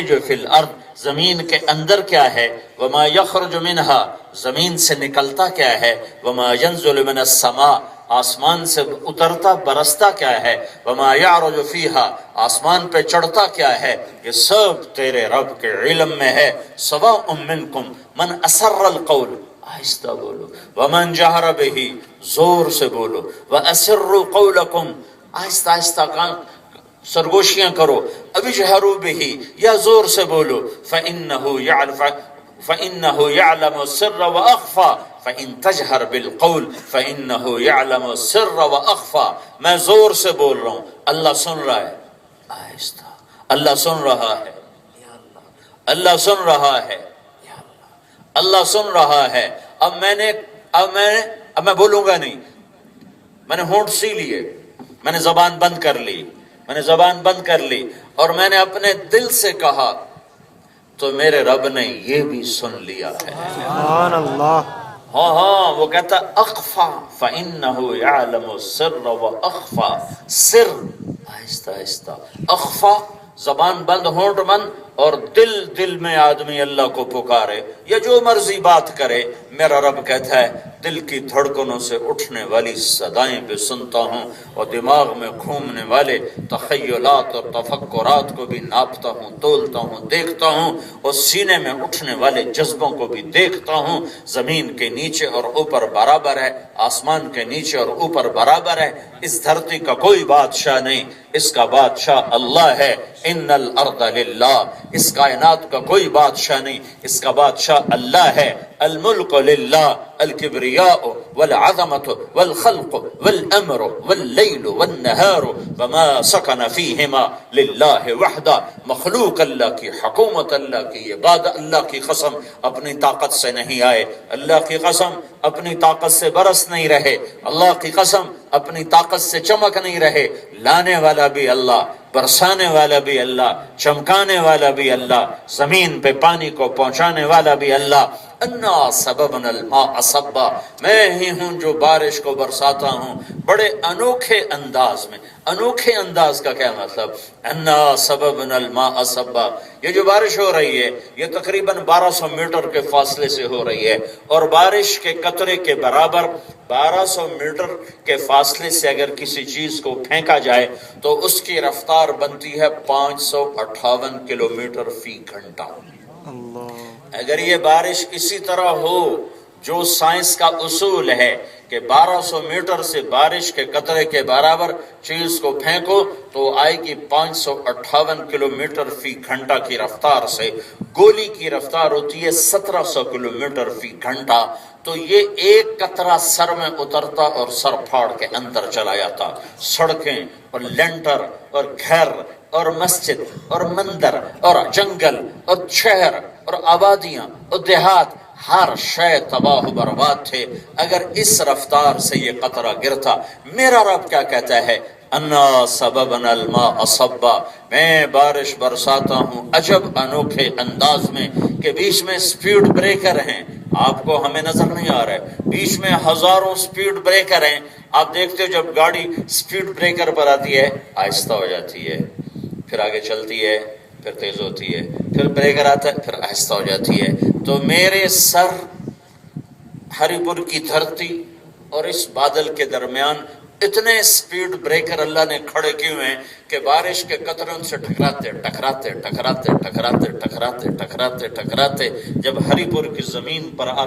یلج فی الارض، زمین کے اندر کیا ہے، وما یخرج منہا، زمین سے نکلتا کیا ہے، وما ینزل من السماء، آسمان سے اترتا برستا کیا ہے، وما یعرج فیہا، آسمان پہ چڑھتا کیا ہے، یہ سب تیرے رب کے علم میں ہے۔ سواء منکم من اسر القول، آہستہ بولو، ومن جہر بہ، زور سے بولو، واسروا قولکم، آہستہ آہستہ کام سرگوشیاں کرو، ابجہروا بہ، یا زور سے بولو، فإنه يعلم السر وأخفى، فإن تجہر بالقول فإنه يعلم السر وأخفى، میں زور سے بول رہا ہوں، اللہ سن رہا ہے، آہستہ، اللہ سن رہا ہے، یا اللہ، اللہ سن رہا ہے، یا اللہ، اللہ سن رہا ہے۔ اب میں بولوں گا نہیں، میں نے ہونٹ سی لیے، میں نے زبان بند کر لی، میں نے زبان بند کر لی، اور میں نے اپنے دل سے کہا، تو میرے رب نے یہ بھی سن لیا ہے۔ سبحان اللہ۔ ہاں وہ کہتا اخفا فإنہ یعلم السر واخفا، سر، آہستہ آہستہ، اخفا زبان بند، ہونٹ بند، اور دل میں آدمی اللہ کو پکارے یا جو مرضی بات کرے، میرا رب کہتا ہے دل کی دھڑکنوں سے اٹھنے والی صدائیں بھی سنتا ہوں، اور دماغ میں گھومنے والے تخیلات اور تفکرات کو بھی ناپتا ہوں، تولتا ہوں، دیکھتا ہوں، اور سینے میں اٹھنے والے جذبوں کو بھی دیکھتا ہوں۔ زمین کے نیچے اور اوپر برابر ہے، آسمان کے نیچے اور اوپر برابر ہے، اس دھرتی کا کوئی بادشاہ نہیں، اس کا بادشاہ اللہ ہے۔ ان الارض للہ، اس کائنات کا کوئی بادشاہ نہیں، اس کا بادشاہ اللہ ہے۔ الملک للہ، الکبریاء والعظمت والخلق والامر واللیل والنہار وما سکن فیہما للہ وحدہ، مخلوق اللہ کی، حکومت اللہ کی، یہ بات اللہ کی قسم اپنی طاقت سے نہیں آئے، اللہ کی قسم اپنی طاقت سے برس نہیں رہے، اللہ کی قسم اپنی طاقت سے چمک نہیں رہے، لانے والا بھی اللہ، برسانے والا بھی اللہ، چمکانے والا بھی اللہ، زمین پہ پانی کو پہنچانے والا بھی اللہ۔ انا سببنا الماء صبا، میں ہی ہوں جو بارش کو برساتا ہوں بڑے انوکھے انداز میں۔ انوکھے انداز کا کیا مطلب؟ انا سببنا الماء صبا، یہ جو بارش ہو رہی ہے یہ تقریباً 1200 میٹر کے فاصلے سے ہو رہی ہے، اور بارش کے قطرے کے برابر 1200 میٹر کے فاصلے سے اگر کسی چیز کو پھینکا جائے تو اس کی رفتار بنتی ہے 558 کلومیٹر فی گھنٹہ۔ اگر یہ بارش اسی طرح ہو جو سائنس کا اصول ہے کہ 1200 میٹر سے بارش کے قطرے کے برابر چیز کو پھینکو تو آئے گی 558 کلومیٹر فی گھنٹہ کی رفتار سے، گولی کی رفتار ہوتی ہے 1700 کلومیٹر فی گھنٹہ، تو یہ ایک قطرہ سر میں اترتا اور سر پھاڑ کے اندر چلا جاتا۔ سڑکیں اور لینٹر اور گھر اور مسجد اور مندر اور جنگل اور شہر اور آبادیاں اور دیہات، ہر شے تباہ و برباد تھے اگر اس رفتار سے یہ قطرہ گرتا۔ میرا رب کیا کہتا ہے؟ انا سببنا الماء صبا، میں بارش برساتا ہوں عجب انوکھے انداز میں کہ بیچ میں سپیڈ بریکر ہیں، آپ کو ہمیں نظر نہیں آ رہا ہے، بیچ میں ہزاروں سپیڈ بریکر ہیں۔ آپ دیکھتے ہو جب گاڑی سپیڈ بریکر پر آتی ہے آہستہ ہو جاتی ہے، پھر آگے چلتی ہے، پھر تیز ہوتی ہے، پھر بریکر آتا ہے، پھر آہستہ ہو جاتی ہے۔ تو میرے سر، ہری پور کی دھرتی اور اس بادل کے درمیان اتنے سپیڈ بریکر اللہ نے کھڑے کیے ہوئے ہیں کہ بارش کے قطروں سے ٹکراتے ٹکراتے ٹکراتے ٹکراتے ٹکراتے ٹکراتے ٹکراتے جب ہری پور کی زمین پر آ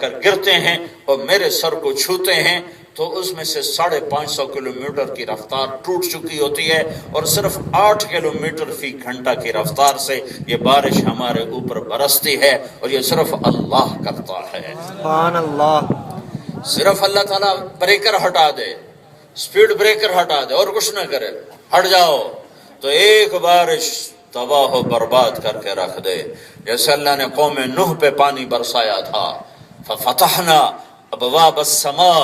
کر گرتے ہیں اور میرے سر کو چھوتے ہیں تو اس میں سے 550 کلومیٹر کی رفتار ٹوٹ چکی ہوتی ہے، اور صرف 8 کلومیٹر فی گھنٹہ کی رفتار سے یہ بارش ہمارے اوپر برستی ہے، اور یہ صرف اللہ کرتا ہے۔ سبحان اللہ۔ صرف اللہ تعالیٰ بریکر ہٹا دے، سپیڈ بریکر ہٹا دے اور کچھ نہ کرے، ہٹ جاؤ تو ایک بارش تباہ و برباد کر کے رکھ دے۔ جیسے اللہ نے قوم نوح پہ پانی برسایا تھا، ففتحنا ابواب السماء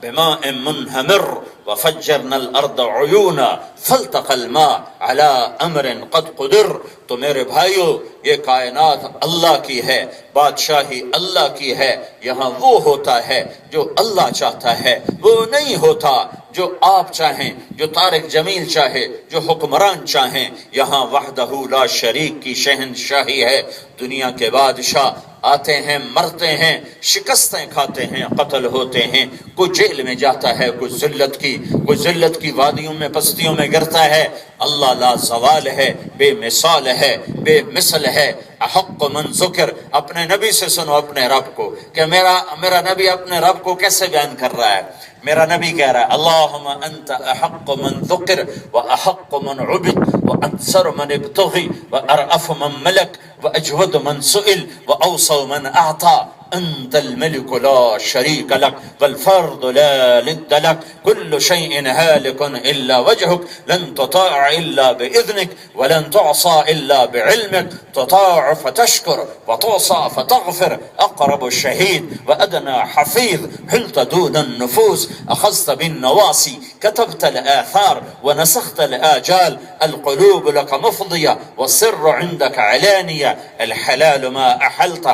بماء منہمر وفجرنا الارض عیونا فالتقى الماء على امر قد قدر۔ تو میرے بھائیو، یہ کائنات اللہ کی ہے، بادشاہی اللہ کی ہے، یہاں وہ ہوتا ہے جو اللہ چاہتا ہے، وہ نہیں ہوتا جو آپ چاہیں، جو طارق جمیل چاہے، جو حکمران چاہیں، یہاں وحدہ لا شریک کی شہنشاہی ہے۔ دنیا کے بادشاہ آتے ہیں، مرتے ہیں، شکستیں کھاتے ہیں، قتل ہوتے ہیں، کوئی جیل میں جاتا ہے، کوئی ذلت کی وادیوں میں پستیوں میں گرتا ہے۔ اللہ لا زوال ہے، بے مثال ہے، بے مثل ہے۔ احق من ذکر، اپنے نبی سے سنو اپنے رب کو کہ میرا نبی اپنے رب کو کیسے بیان کر رہا ہے۔ میرا نبی کہہ رہا ہے اللہم انت احق من ذکر و احق من عبد و انصر من ابتغی و ارعف من ملک و اجود من سئل و اوصو من اعطا انت الملك لا شريك لك والفرد لا ند لك كل شيء هالك الا وجهك لن تطاع الا باذنك ولن تعصى الا بعلمك تطاع فتشكر وتعصى فتغفر اقرب الشهيد وادنى حفيظ حلت دون النفوس اخذت بالنواصي كتبت الاثار ونسخت الاجال القلوب لك مفضيه والسر عندك علانيه الحلال ما احلت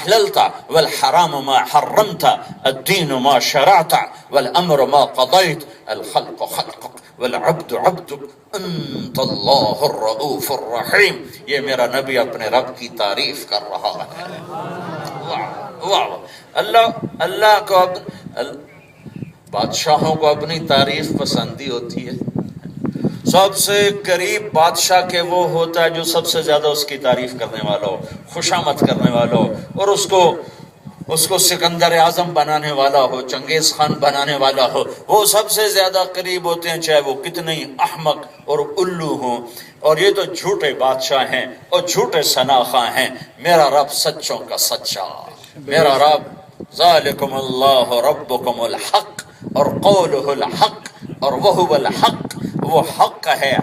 أحللت والحرام ما حرمت الدين ما شرعت والأمر ما قضيت الخلق خلقك والعبد عبدك انت اللہ الرؤوف الرحیم۔ یہ میرا نبی اپنے رب کی تعریف کر رہا ہے۔ واہ اللہ کو بادشاہوں کو اپنی تعریف پسندی ہوتی ہے۔ سب سے قریب بادشاہ کے وہ ہوتا ہے جو سب سے زیادہ اس کی تعریف کرنے والا ہو، خوشامد کرنے والا ہو، اور اس کو سکندر اعظم بنانے والا ہو، چنگیز خان بنانے والا ہو۔ وہ سب سے زیادہ قریب ہوتے ہیں، چاہے وہ کتنے ہی احمق اور الو ہوں۔ اور یہ تو جھوٹے بادشاہ ہیں اور جھوٹے ثناخواں ہیں۔ میرا رب سچوں کا سچا، میرا رب ذالکم اللہ ربکم الحق اور قولہ الحق اور وہو الحق، وہ حق ہے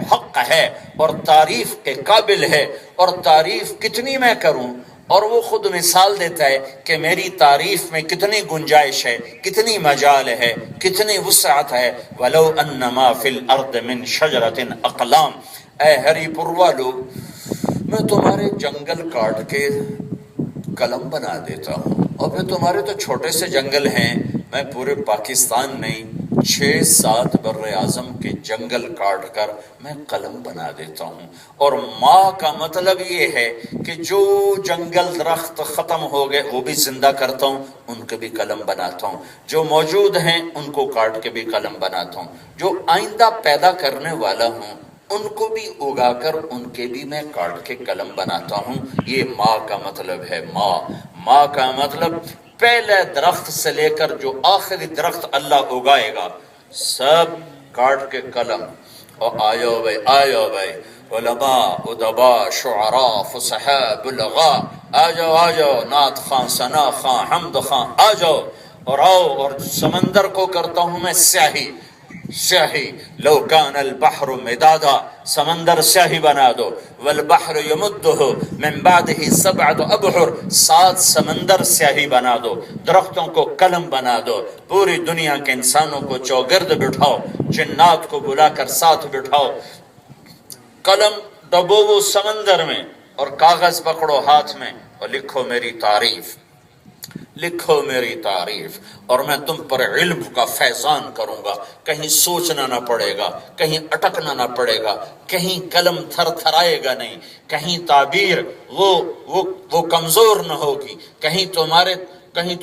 اور تعریف کے قابل ہے۔ اور تعریف کتنی میں کروں، اور وہ خود مثال دیتا ہے کہ میری تعریف میں کتنی گنجائش ہے، کتنی مجال ہے، کتنی وسعت ہے۔ وَلَوْ أَنَّمَا فِي الْأَرْضِ مِنْ شَجَرَةٍ أَقْلَامٍ، اے ہری پور والو، میں تمہارے جنگل کاٹ کے قلم بنا دیتا ہوں۔ اور پھر تمہارے تو چھوٹے سے جنگل ہیں، میں پورے پاکستان میں 6-7 بر اعظم کے جنگل کاٹ کر میں قلم بنا دیتا ہوں۔ اور ماں کا مطلب یہ ہے کہ جو جنگل درخت ختم ہو گئے وہ بھی زندہ کرتا ہوں، ان کے بھی قلم بناتا ہوں۔ جو موجود ہیں ان کو کاٹ کے بھی قلم بناتا ہوں۔ جو آئندہ پیدا کرنے والا ہوں ان کو بھی اگا کر ان کے بھی میں کاٹ کے قلم بناتا ہوں۔ یہ ماں کا مطلب ہے۔ ماں کا مطلب پہلے درخت سے لے کر جو آخری درخت اللہ اگائے گا سب کاٹ کے قلم۔ اور آیو بھائی علماء، ادباء، شعراء، فصحاء، بلغاء، آ جاؤ نعت خان، ثنا خان، حمد خان، آ جاؤ اور آؤ۔ اور سمندر کو کرتا ہوں میں سیاہی۔ لو کان البحر مدادا، سمندر سیاہی بنا دو۔ والبحر یمدہ من بعدہ 7 ابحر، 7 سمندر سیاہی بنا دو۔ درختوں کو قلم بنا دو۔ پوری دنیا کے انسانوں کو چوگرد بٹھاؤ، جنات کو بلا کر ساتھ بٹھاؤ، قلم ڈبو وہ سمندر میں اور کاغذ پکڑو ہاتھ میں اور لکھو میری تعریف، لکھو میری تعریف۔ اور میں تم پر علم کا فیضان کروں گا، کہیں سوچنا نہ پڑے گا، کہیں اٹکنا نہ پڑے گا، کہیں قلم تھر تھرائے گا نہیں، کہیں تعبیر وہ کمزور نہ ہوگی، کہیں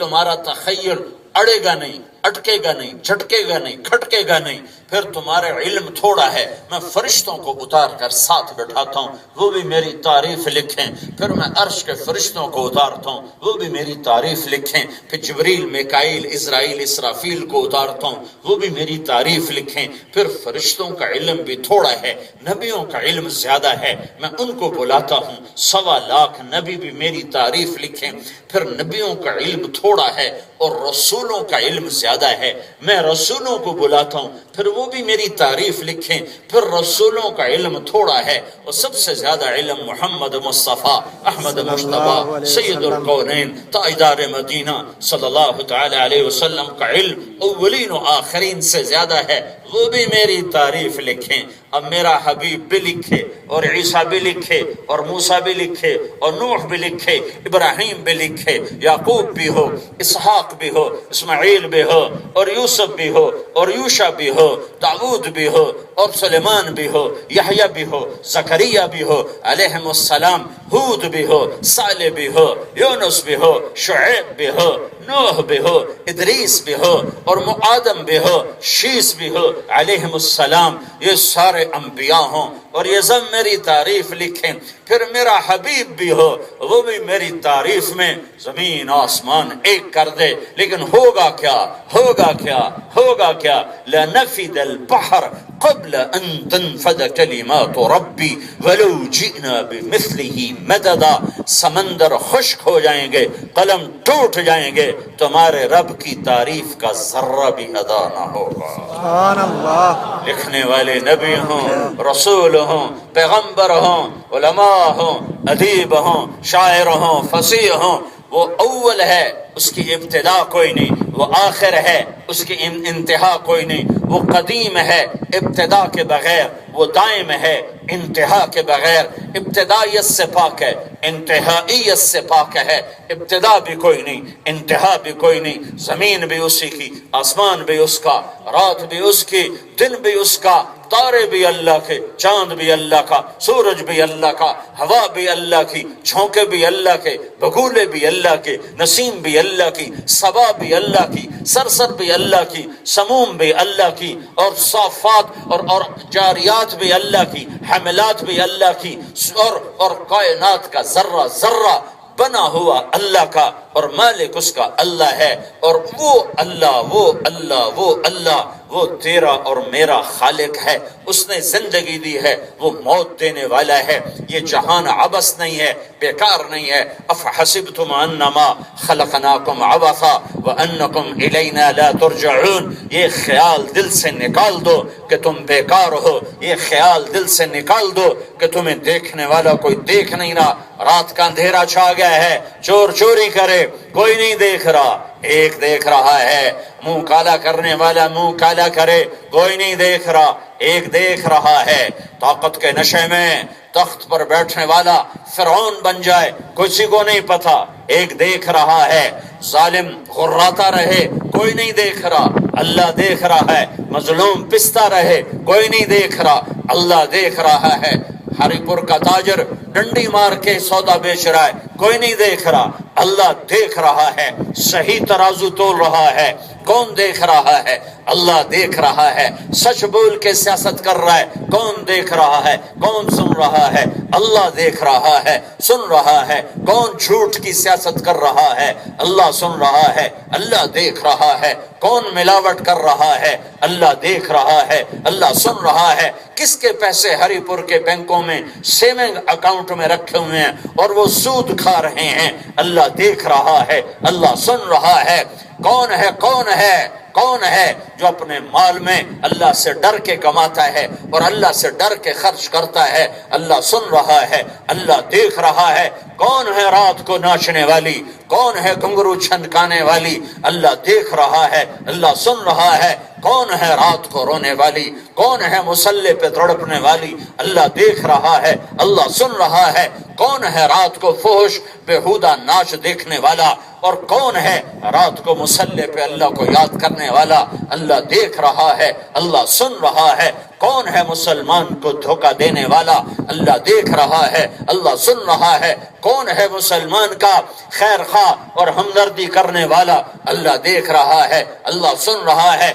تمہارا تخیل اڑے گا نہیں، اٹکے گا نہیں، جھٹکے گا نہیں، کھٹکے گا نہیں۔ پھر تمہارے علم تھوڑا ہے، میں فرشتوں کو اتار کر ساتھ بٹھاتا ہوں، وہ بھی میری تعریف لکھیں۔ پھر میں عرش کے فرشتوں کو اتارتا ہوں، وہ بھی میری تعریف لکھیں۔ پھر جبریل، میکائیل، اسرائیل، اسرافیل کو اتارتا ہوں، وہ بھی میری تعریف لکھیں۔ پھر فرشتوں کا علم بھی تھوڑا ہے، نبیوں کا علم زیادہ ہے، میں ان کو بلاتا ہوں، 1.25 لاکھ نبی بھی میری تعریف لکھیں۔ پھر نبیوں کا علم تھوڑا ہے اور رسولوں کا علم زیادہ ہے، میں رسولوں کو بلاتا ہوں، پھر وہ بھی میری تعریف لکھیں۔ پھر رسولوں کا علم تھوڑا ہے اور سب سے زیادہ علم محمد مصطفیٰ احمد مجتبیٰ سید القونین تاجدار مدینہ صلی اللہ تعالی علیہ وسلم کا علم اولین و آخرین سے زیادہ ہے۔ وہ بھی میری تعریف لکھیں۔ اب میرا حبیب بھی لکھے اور عیسیٰ بھی لکھے اور موسیٰ بھی لکھے اور نوح بھی لکھے، ابراہیم بھی لکھے، یعقوب بھی ہو، اسحاق بھی ہو، اسماعیل بھی ہو، اور یوسف بھی ہو، اور یوشع بھی ہو، داؤد بھی ہو، اور سلیمان بھی ہو، یحییٰ بھی ہو، زکریا بھی ہو علیہم السلام، ہود بھی ہو، صالح بھی ہو، یونس بھی ہو، شعیب بھی ہو، نوح بھی ہو، ادریس بھی ہو، اور آدم بھی ہو، شیس بھی ہو علیہم السلام، یہ سارے انبیاء ہوں اور یہ سب میری تعریف لکھیں۔ پھر میرا حبیب بھی ہو، وہ بھی میری تعریف میں زمین آسمان ایک کر دے، لیکن ہوگا کیا؟ ہوگا کیا؟ ہوگا کیا؟ لَنَفِدَ الْبَحْرُ قبل ان تنفد کلمات ربی ولو جئنا بمثلہ مددا، سمندر خشک ہو جائیں گے، قلم ٹوٹ جائیں گے، تمہارے رب کی تعریف کا ذرہ بھی ادا نہ ہوگا۔ سبحان اللہ۔ لکھنے والے نبی ہوں، رسول ہوں، پیغمبر ہوں، علماء ہوں، ادیب ہوں، شاعر ہوں، فصیح ہوں، وہ اول ہے، اس کی ابتدا کوئی نہیں، وہ آخر ہے، اس کی انتہا کوئی نہیں، وہ قدیم ہے ابتدا کے بغیر، وہ دائم ہے انتہا کے بغیر، ابتدائیت سے پاک ہے، انتہائیت سے پاک ہے، ابتدا بھی کوئی نہیں، انتہا بھی کوئی نہیں، زمین بھی اسی کی، آسمان بھی اس کا، رات بھی اس کی، دن بھی اس کا، تارے بھی اللہ کے، چاند بھی اللہ کا، سورج بھی اللہ کا، ہوا بھی اللہ کی، جھونکے بھی اللہ کے، بگولے بھی اللہ کے، نسیم بھی اللہ کی، صبا بھی اللہ کی، سرسر بھی اللہ کی، سموم بھی اللہ کی، اور صافات اور جاریات بھی اللہ کی، حملات بھی اللہ کی، اور کائنات کا ذرہ ذرہ بنا ہوا اللہ کا، اور مالک اس کا اللہ ہے، اور وہ اللہ وہ اللہ وہ اللہ وہ تیرا اور میرا خالق ہے، اس نے زندگی دی ہے، وہ موت دینے والا ہے، یہ جہان عبث نہیں ہے، بیکار نہیں ہے۔ افحسبتم انما خلقناکم عبثا وانکم الینا لا ترجعون، یہ خیال دل سے نکال دو کہ تم بیکار ہو، یہ خیال دل سے نکال دو کہ تمہیں دیکھنے والا کوئی دیکھ نہیں رہا، رات کا اندھیرا چھا گیا ہے، چور چوری کرے کوئی نہیں دیکھ رہا، ایک دیکھ رہا ہے، منہ کالا کرنے والا منہ کالا کرے کوئی نہیں دیکھ رہا، ایک دیکھ رہا ہے، طاقت کے نشے میں تخت پر بیٹھنے والا فرعون بن جائے کسی کو نہیں پتا، ایک دیکھ رہا ہے، ظالم غراتا رہے کوئی نہیں دیکھ رہا، اللہ دیکھ رہا ہے، مظلوم پستا رہے کوئی نہیں دیکھ رہا، اللہ دیکھ رہا ہے، ہری پور کا تاجر ڈنڈی مار کے سودا بیچ رہا ہے کوئی نہیں دیکھ رہا، اللہ دیکھ رہا ہے، صحیح ترازو تول رہا ہے، کون دیکھ رہا ہے؟ اللہ دیکھ رہا ہے، سچ بول کے سیاست کر رہا ہے کون دیکھ رہا ہے؟ کون سن رہا ہے؟ اللہ دیکھ رہا ہے، سن رہا ہے، کون جھوٹ کی سیاست کر رہا ہے؟ اللہ سن رہا ہے، اللہ دیکھ رہا ہے، کون ملاوٹ کر رہا ہے؟ اللہ دیکھ رہا ہے، اللہ سن رہا ہے، کس کے پیسے ہری پور کے بینکوں میں سیونگ اکاؤنٹ میں رکھے ہوئے ہیں اور وہ سود کھا رہے ہیں؟ اللہ دیکھ رہا ہے، اللہ سن رہا ہے، کون ہے کون ہے کون ہے جو اپنے مال میں اللہ سے ڈر کے کماتا ہے اور اللہ سے ڈر کے خرچ کرتا ہے؟ اللہ سن رہا ہے، اللہ دیکھ رہا ہے، کون ہے رات کو ناچنے والی، کون ہے گھنگرو چھنکانے والی؟ اللہ دیکھ رہا ہے، اللہ سن رہا ہے، کون ہے رات کو رونے والی، کون ہے مصلی پہ تڑپنے والی؟ اللہ دیکھ رہا ہے، اللہ سن رہا ہے، کون ہے رات کو فحش بےہودہ ناچ دیکھنے والا، اور کون ہے رات کو مصلی پہ اللہ کو یاد کرنے والا؟ اللہ دیکھ رہا ہے، اللہ سن رہا ہے، کون ہے مسلمان کو دھوکہ دینے والا؟ اللہ دیکھ رہا ہے، اللہ سن رہا ہے، کون ہے مسلمان کا خیر خواہ اور ہمدردی کرنے والا؟ اللہ دیکھ رہا ہے، اللہ سن رہا ہے،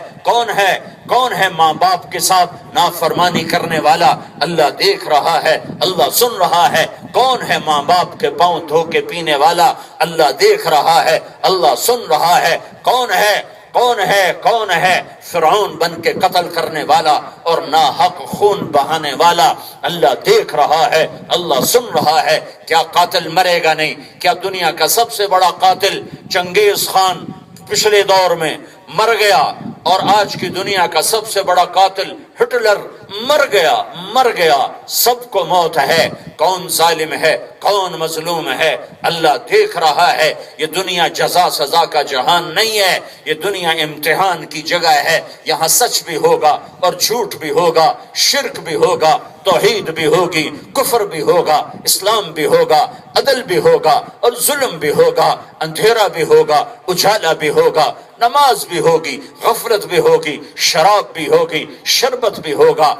کون ہے ماں باپ کے ساتھ نافرمانی کرنے والا؟ اللہ دیکھ رہا ہے، اللہ سن رہا ہے، کون ہے ماں باپ کے پاؤں دھو کے پینے والا؟ اللہ دیکھ رہا ہے، اللہ سن رہا ہے، کون ہے فرعون بن کے قتل کرنے والا اور ناحق خون بہانے والا؟ اللہ دیکھ رہا ہے، اللہ سن رہا ہے۔ کیا قاتل مرے گا نہیں؟ کیا دنیا کا سب سے بڑا قاتل چنگیز خان پچھلے دور میں مر گیا اور آج کی دنیا کا سب سے بڑا قاتل ہٹلر مر گیا، سب کو موت ہے، کون ظالم ہے کون مظلوم ہے اللہ دیکھ رہا ہے۔ یہ دنیا جزا سزا کا جہان نہیں ہے، یہ دنیا امتحان کی جگہ ہے، یہاں سچ بھی ہوگا اور جھوٹ بھی ہوگا، شرک بھی ہوگا، توحید بھی ہوگی، کفر بھی ہوگا، اسلام بھی ہوگا، عدل بھی ہوگا اور ظلم بھی ہوگا، اندھیرا بھی ہوگا، اجالا بھی ہوگا، نماز بھی ہوگی، غفلت بھی ہوگی، شراب بھی ہوگی، شربت بھی ہوگا،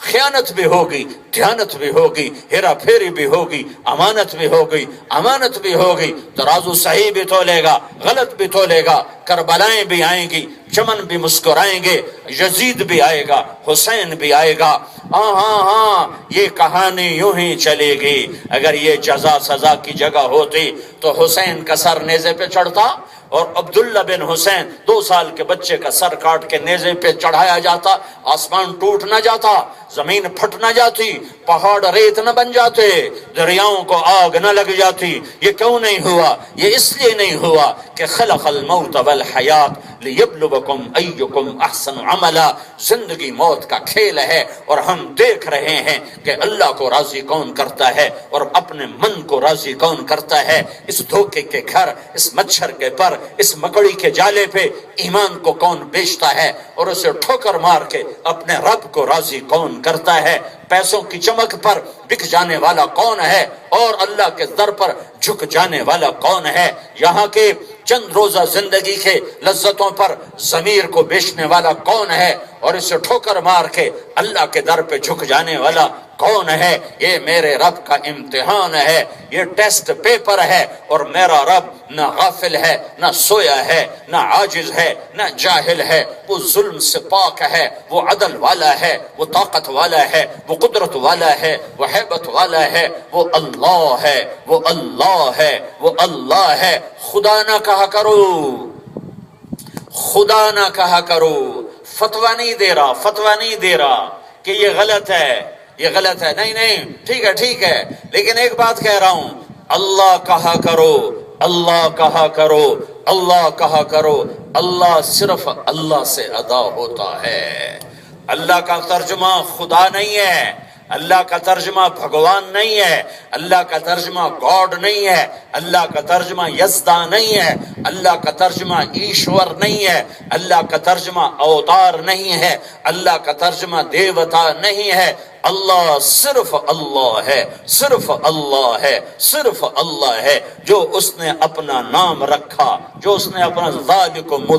خیانت بھی ہوگی، دیانت بھی ہوگی، ہیرا پھیری بھی ہوگی، امانت بھی ہوگی، امانت بھی ہوگی، ترازو صحیح بھی تولے گا، غلط بھی تولے گا، کربلائیں بھی آئیں گی، چمن بھی مسکرائیں گے، یزید بھی آئے گا، حسین بھی آئے گا۔ ہاں یہ کہانی یوں ہی چلے گی۔ اگر یہ جزا سزا کی جگہ ہوتی تو حسین کا سر نیزے پہ چڑھتا اور عبداللہ بن حسین 2 سال کے بچے کا سر کاٹ کے نیزے پہ چڑھایا جاتا، آسمان ٹوٹ نہ جاتا، زمین پھٹ نہ جاتی، پہاڑ ریت نہ بن جاتے، دریاؤں کو آگ نہ لگ جاتی۔ یہ کیوں نہیں ہوا؟ یہ اس لیے نہیں ہوا کہ خلق الموت والحیات لیبلوکم ایکم احسن عملا۔ زندگی موت کا کھیل ہے اور ہم دیکھ رہے ہیں کہ اللہ کو راضی کون کرتا ہے اور اپنے من کو راضی کون کرتا ہے۔ اس دھوکے کے گھر، اس مچھر کے پر، اس مکڑی کے جالے پہ ایمان کو کون بیچتا ہے اور اسے ٹھوکر مار کے اپنے رب کو راضی کون کرتا ہے۔ پیسوں کی چمک پر بک جانے والا کون ہے اور اللہ کے در پر جھک جانے والا کون ہے؟ یہاں کے چند روزہ زندگی کے لذتوں پر ضمیر کو بیچنے والا کون ہے اور اسے ٹھوکر مار کے اللہ کے در پہ جھک جانے والا کون ہے؟ یہ میرے رب کا امتحان ہے، یہ ٹیسٹ پیپر ہے، اور میرا رب نہ غافل ہے، نہ سویا ہے، نہ عاجز ہے، نہ جاہل ہے، وہ ظلم سے پاک ہے، وہ عدل والا ہے، وہ طاقت والا ہے، وہ قدرت والا ہے، وہ ہیبت والا ہے، وہ اللہ ہے، وہ اللہ ہے، وہ اللہ ہے۔ خدا نہ کہا کرو، خدا نہ کہا کرو، فتویٰ نہیں دے رہا کہ یہ غلط ہے، یہ غلط ہے، نہیں، ٹھیک ہے، لیکن ایک بات کہہ رہا ہوں، اللہ کہا کرو، اللہ کہا کرو، اللہ کہا کرو۔ اللہ صرف اللہ سے ادا ہوتا ہے۔ اللہ کا ترجمہ خدا نہیں ہے، اللہ کا ترجمہ بھگوان نہیں ہے، اللہ کا ترجمہ گاڈ نہیں ہے، اللہ کا ترجمہ یزدا نہیں ہے، اللہ کا ترجمہ ایشور نہیں ہے، اللہ کا ترجمہ اوتار نہیں ہے، اللہ کا ترجمہ دیوتا نہیں ہے۔ اللہ صرف اللہ ہے، صرف اللہ ہے، صرف اللہ ہے۔ جو اس نے اپنا نام رکھا، جو اس نے اپنا ذالکم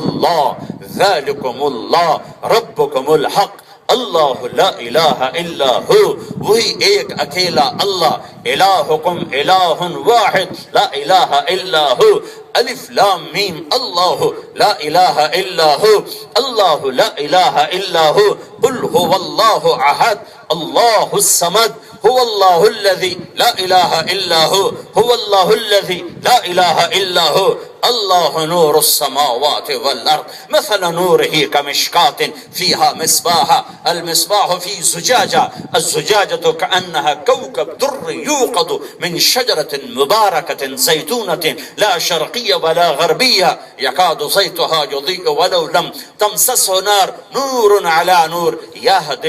اللہ ربکم الحق، اللہ لا الہ الا ہو، وہی ایک اکیلا اللہ، الہکم الہ واحد لا الہ الا ہو، الف لام میم اللہ لا الہ الا ہو، اللہ لا الہ الا ہو، قل هو اللہ احد اللہ الصمد، هو اللہ الذی لا الہ الا ہو، هو اللہ الذی لا الہ الا ہو، اللہ نور السماوات والارض مثل نورہ کمشکاۃ فیہا مصباح، المصباح فی زجاجہ، الزجاجۃ کأنہا کوکب در یوقد من شجرۃ مبارکۃ زیتونۃ لا شرقیہ ولا غربیہ یکاد زیتها یضیء ولو لم تمسسہ نار، نور علی نور، یہد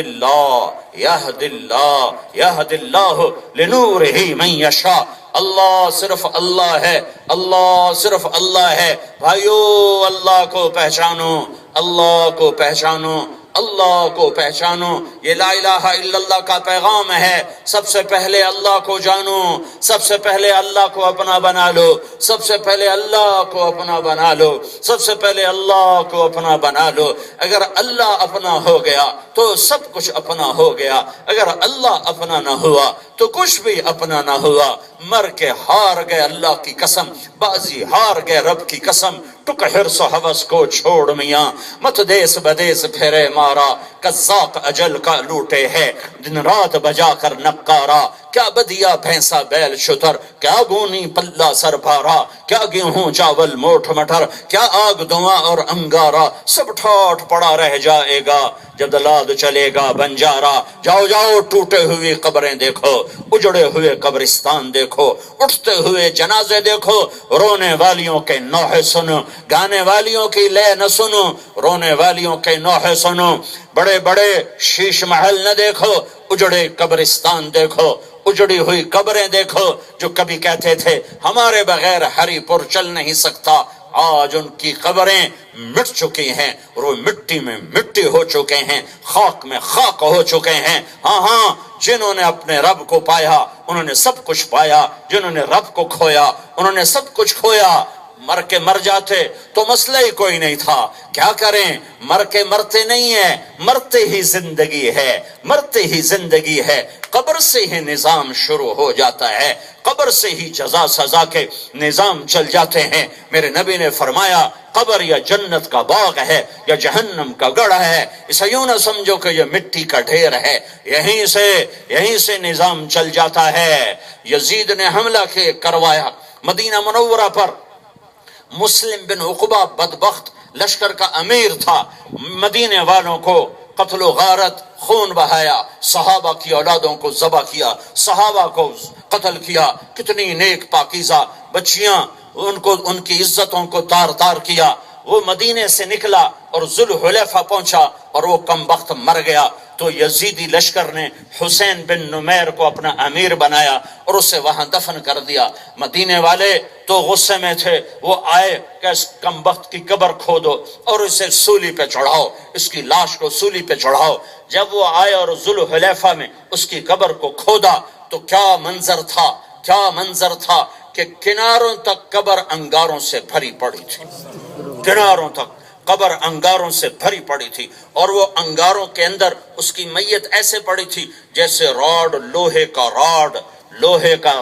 اللہ لنورہ من یشاء۔ اللہ صرف اللہ ہے، اللہ صرف اللہ ہے۔ بھائیو اللہ کو پہچانو، اللہ کو پہچانو، اللہ کو پہچانو۔ یہ لا الہ الا اللہ کا پیغام ہے۔ سب سے پہلے اللہ کو جانو، سب سے پہلے اللہ کو اپنا بنا لو، سب سے پہلے اللہ کو اپنا بنا لو، سب سے پہلے اللہ کو اپنا بنا لو۔ اگر اللہ اپنا ہو گیا تو سب کچھ اپنا ہو گیا، اگر اللہ اپنا نہ ہوا تو کچھ بھی اپنا نہ ہوا۔ مر کے ہار گئے اللہ کی قسم، بازی ہار گئے رب کی قسم۔ ٹک حرص و حوث کو چھوڑ میاں، مت دیس بدیس پھیرے مارا، قذاق اجل کا لوٹے ہے دن رات بجا کر نقارا۔ کیا بدیا بھینسا بیل شتر، کیا گونی پلہ سر بھارا، کیا گیہوں چاول موٹھ مٹر، کیا آگ دھواں اور انگارا، سب ٹھاٹ پڑا رہ جائے گا جب دلاد چلے گا بنجارا، جاؤ جاؤ ٹوٹے ہوئے قبریں دیکھو، اجڑے ہوئے قبرستان دیکھو، اٹھتے ہوئے جنازے دیکھو، رونے والیوں کے نوحے سنو، گانے والیوں کی لے نہ سنو، رونے والیوں کے نوحے سنو، بڑے بڑے شیش محل نہ دیکھو، اجڑے قبرستان دیکھو، اجڑی ہوئی قبریں دیکھو۔ جو کبھی کہتے تھے ہمارے بغیر ہری پور چل نہیں سکتا، آج ان کی قبریں مٹ چکی ہیں، اور وہ مٹی میں مٹی ہو چکے ہیں، خاک میں خاک ہو چکے ہیں۔ ہاں ہاں، جنہوں نے اپنے رب کو پایا انہوں نے سب کچھ پایا، جنہوں نے رب کو کھویا انہوں نے سب کچھ کھویا۔ مر کے مر جاتے تو مسئلہ ہی کوئی نہیں تھا، کیا کریں؟ مر کے مرتے نہیں ہیں، مرتے ہی زندگی ہے، مرتے ہی زندگی ہے۔ قبر سے ہی نظام شروع ہو جاتا ہے، قبر سے ہی جزا سزا کے نظام چل جاتے ہیں۔ میرے نبی نے فرمایا قبر یا جنت کا باغ ہے یا جہنم کا گڑھ ہے، اسے یوں نہ سمجھو کہ یہ مٹی کا ڈھیر ہے، یہیں سے نظام چل جاتا ہے۔ یزید نے حملہ کروایا مدینہ منورہ پر، مسلم بن عقبہ بدبخت لشکر کا امیر تھا، مدینے والوں کو قتل و غارت، خون بہایا، صحابہ کی اولادوں کو ذبح کیا، صحابہ کو قتل کیا، کتنی نیک پاکیزہ بچیاں ان کی عزتوں کو تار تار کیا۔ وہ مدینے سے نکلا اور ذوالحلیفہ پہنچا اور وہ کم وقت مر گیا، تو یزیدی لشکر نے حسین بن نمیر کو اپنا امیر بنایا اور اسے وہاں دفن کر دیا۔ مدینے والے تو غصے میں تھے، وہ آئے کہ اس کم وقت کی قبر کھودو اور اسے سولی پہ چڑھاؤ، اس کی لاش کو سولی پہ چڑھاؤ۔ جب وہ آئے اور ذوالحلیفہ میں اس کی قبر کو کھودا تو کیا منظر تھا کہ کناروں تک قبر انگاروں سے بھری پڑی تھی، کناروں تک قبر انگاروں سے بھری پڑی تھی، اور وہ انگاروں کے اندر اس کی میت ایسے پڑی تھی جیسے لوہے کا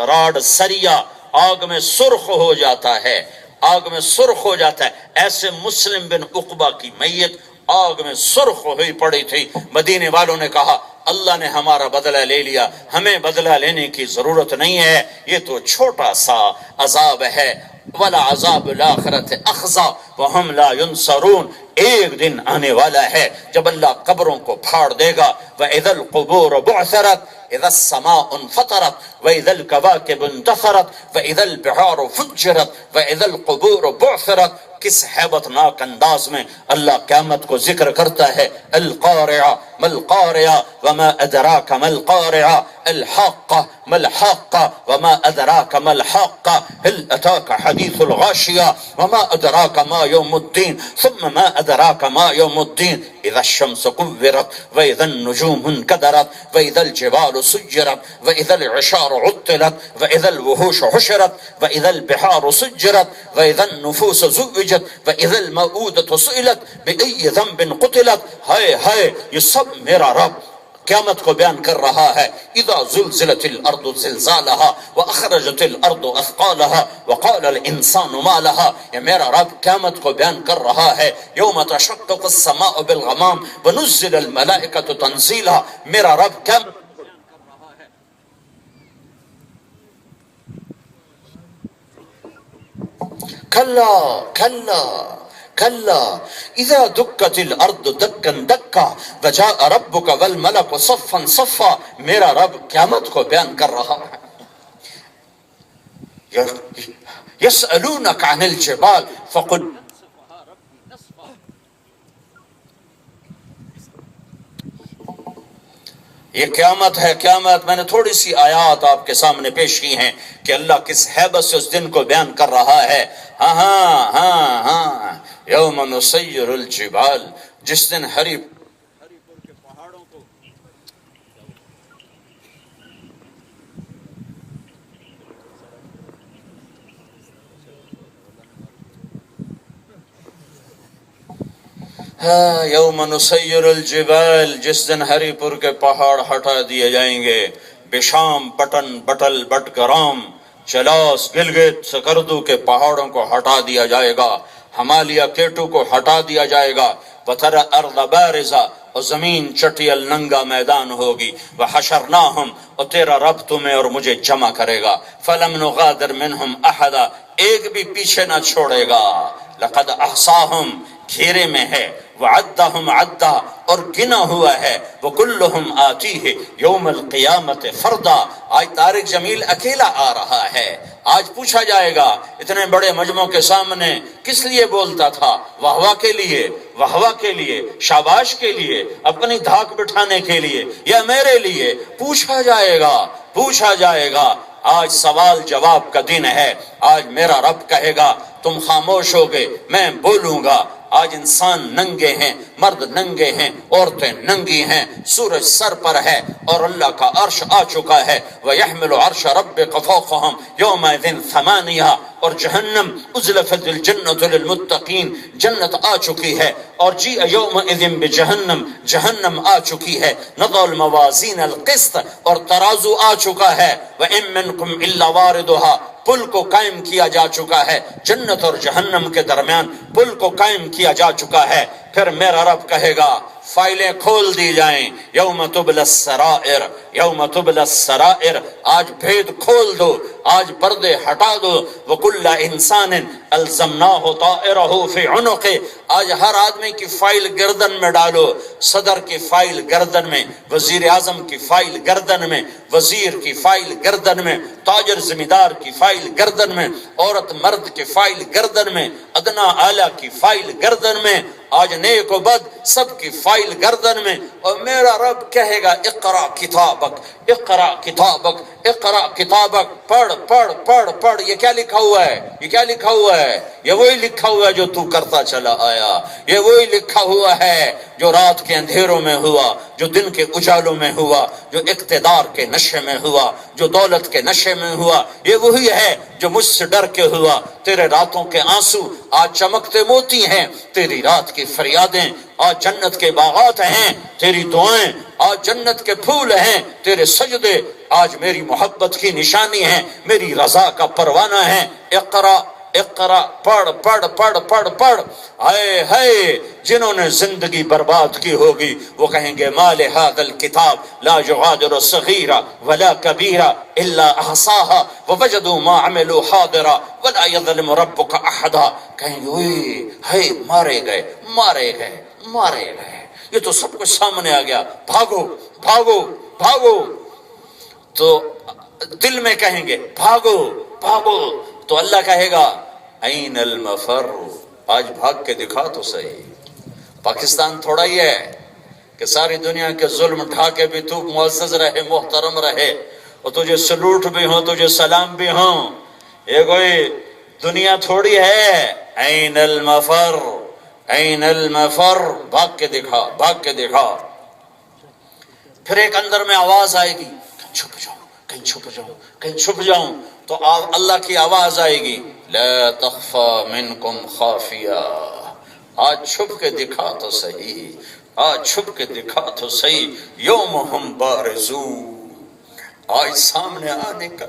راڈ سریا آگ میں سرخ ہو جاتا ہے، ایسے مسلم بن عقبہ کی میت آگ میں سرخ ہوئی پڑی تھی۔ مدینے والوں نے کہا اللہ نے ہمارا بدلہ لے لیا، ہمیں بدلہ لینے کی ضرورت نہیں ہے، یہ تو چھوٹا سا عذاب ہے۔ وَلَا عَذَابُ الْآخِرَةِ أَخْزَىٰ وَهُمْ لَا يُنصَرُونَ، ایک دن آنے والا ہے جب اللہ قبروں کو پھاڑ دے گا۔ وَإِذَا الْقُبُورُ بُعْثِرَتْ إِذَا السَّمَاءُ انفطرت وَإِذَا الْكَوَاكِبُ انتثرت وَإِذَا الْبِحَارُ فُجِّرَتْ وَإِذَا الْقُبُورُ بُعْثِرَتْ۔ کس ہیبت ناک انداز میں اللہ قیامت کو ذکر کرتا ہے۔ القارعہ ما القارعہ وما ادراک ما القارعہ، الحاقہ ما الحاقہ وما ادراک ما الحاقہ، هل اتاک حدیث الغاشیہ وما ادراک ما یوم الدین ثم ما ادراک ما یوم الدین، اذا الشمس كورت واذا النجوم انكدرت واذا الجبال سجرت واذا العشار عطلت واذا الوحوش حشرت واذا البحار سجرت واذا النفوس زوجت واذا الموءودة سئلت بأي ذنب قتلت۔ ہائے ہائے، یہ سب میرا رب قیامت کو بیان کر رہا ہے۔ اذا زلزلت الارض زلزالها واخرجت الارض اثقالها وقال الانسان ما لها، یہ میرا رب قیامت کو بیان کر رہا ہے۔ یوم تشقق السماء بالغمام ونزل الملائکۃ تنزیلا، میرا رب قیامت کلا کلا کلا اذا دکت الارض دکا دکا وجاء ربک والملک صفا صفا، میرا رب قیامت کو بیان کر رہا ہے۔ یسألونک عن الجبال فقل یہ قیامت ہے، قیامت۔ میں نے تھوڑی سی آیات آپ کے سامنے پیش کی ہیں کہ اللہ کس ہیبت سے اس دن کو بیان کر رہا ہے۔ ہاں یوم نسیر الجبال، جس دن ہری کے پہاڑوں کو یوم نسیر الجبال، جس دن ہری پور کے پہاڑ ہٹا دیے جائیں گے۔ بشام پٹن بٹل بٹگرام چلاس گلگت سکردو کے پہاڑوں کو ہٹا دیا جائے گا، ہمالیہ کیٹو کو ہٹا دیا جائے گا۔ وتر ارض بارزہ، اور زمین چٹیل ننگا میدان ہوگی۔ وحشرناہم، اور تیرا رب تمہیں اور مجھے جمع کرے گا۔ فلم نغادر منہم احدا، ایک بھی پیچھے نہ چھوڑے گا۔ لقد احصاہم، گھیرے میں ہے۔ وعدہم عدا، اور گنا ہوا ہے، وَكُلُّهُمْ آتِيهِ يَوْمَ الْقِيَامَةِ فَرْدًا۔ آج طارق جمیل اکیلا آ رہا ہے۔ آج پوچھا جائے گا اتنے بڑے مجمع کے سامنے کس لیے بولتا تھا؟ واہ کے لیے، واہ کے لیے، شاباش کے لیے، اپنی دھاک بٹھانے کے لیے، یا میرے لیے؟ پوچھا جائے گا، پوچھا جائے گا۔ آج سوال جواب کا دن ہے۔ آج میرا رب کہے گا تم خاموش ہو گئے، میں بولوں گا۔ آج انسان ننگے ہیں، مرد ننگے ہیں، عورتیں ننگی ہیں، سورج سر پر ہے اور اللہ کا عرش آ چکا ہے۔ وَيَحْمِلُ عَرْشَ رَبِّكَ فَوْقَهُمْ يَوْمَئِذٍ ثَمَانِيَةٌ۔ اور جہنم اُزْلِفَتِ الْجَنَّةُ لِلْمُتَّقِينَ، جنت آ چکی ہے۔ اور جی یومئذ بجہنم، جہنم آ چکی ہے۔ نضع الموازین القسط، اور ترازو آ چکا ہے۔ وَإِن مِّنكُمْ إِلَّا وَارِدُهَا، پل کو قائم کیا جا چکا ہے، جنت اور جہنم کے درمیان پل کو قائم کیا جا چکا ہے۔ پھر میرا رب کہے گا فائلیں کھول دی جائیں، یوم تبلی السرائر، یوم تبلی السرائر، آج بھید کھول دو، آج پردے ہٹا دو۔ وَكُلَّ إِنسَانٍ أَلْزَمْنَاهُ طَائِرَهُ فِي عُنُقِهِ، آج ہر آدمی کی فائل گردن میں ڈالو، صدر کی فائل گردن میں، وزیر اعظم کی فائل گردن میں، وزیر کی فائل گردن میں، تاجر زمیندار کی فائل گردن میں، عورت مرد کی فائل گردن میں، ادنا اعلیٰ کی فائل گردن میں، آج نیک و بد سب کی فائل گردن میں۔ اور میرا رب کہے گا اقرا کتابک، اقرا کتابک، اقرا کتابک، پڑھ پڑھ پڑھ پڑھ۔ یہ کیا لکھا ہوا ہے؟ یہ کیا لکھا ہوا ہے؟ یہ وہی لکھا ہوا ہے جو تو کرتا چلا آیا، یہ وہی لکھا ہوا ہے جو رات کے اندھیروں میں ہوا، جو دن کے اجالوں میں ہوا، جو اقتدار کے نشے میں ہوا، جو دولت کے نشے میں ہوا۔ یہ وہی ہے جو مجھ سے ڈر کے ہوا۔ تیرے راتوں کے آنسو آج چمکتے موتی ہیں، تیری رات کی فریادیں آج جنت کے باغات ہیں، تیری دعائیں آج جنت کے پھول ہیں، تیرے سجدے آج میری محبت کی نشانی ہیں، میری رضا کا پروانہ ہے۔ اقرا اقرا، پڑھ پڑھ پڑھ پڑھ پڑھ۔ ہائے ہائے، جنہوں نے زندگی برباد کی ہوگی وہ کہیں گے ما لہذا الکتاب لا یغادر صغیرہ ولا کبیرہ الا احصاها ووجدوا ما عملوا حاضرا ولا یظلم ربک احدا۔ کہیں گے اوئے ہائے، مارے گئے مارے گئے مارے گئے، یہ تو سب کچھ سامنے آ گیا، بھاگو بھاگو بھاگو۔ تو دل میں کہیں گے بھاگو بھاگو، تو اللہ کہے گا این المفر، آج بھاگ کے دکھا تو صحیح۔ پاکستان تھوڑا ہی ہے کہ ساری دنیا کے ظلم ڈھا کے بھی تو معزز رہے، محترم رہے، اور تجھے سلوٹ بھی ہوں، تجھے سلام بھی ہوں۔ یہ کوئی دنیا تھوڑی ہے۔ این المفر، این المفر، بھاگ کے دکھا، بھاگ کے دکھا۔ پھر ایک اندر میں آواز آئے گی کہیں چھپ جاؤں، کہیں چھپ جاؤں، کہیں چھپ جاؤں، تو اللہ کی آواز آئے گی لا تخفى منکم خافیہ، آج چھپ کے دکھا تو صحیح، آج چھپ کے دکھا تو صحیح۔ یوم ہم بارزون، آج سامنے آنے کا،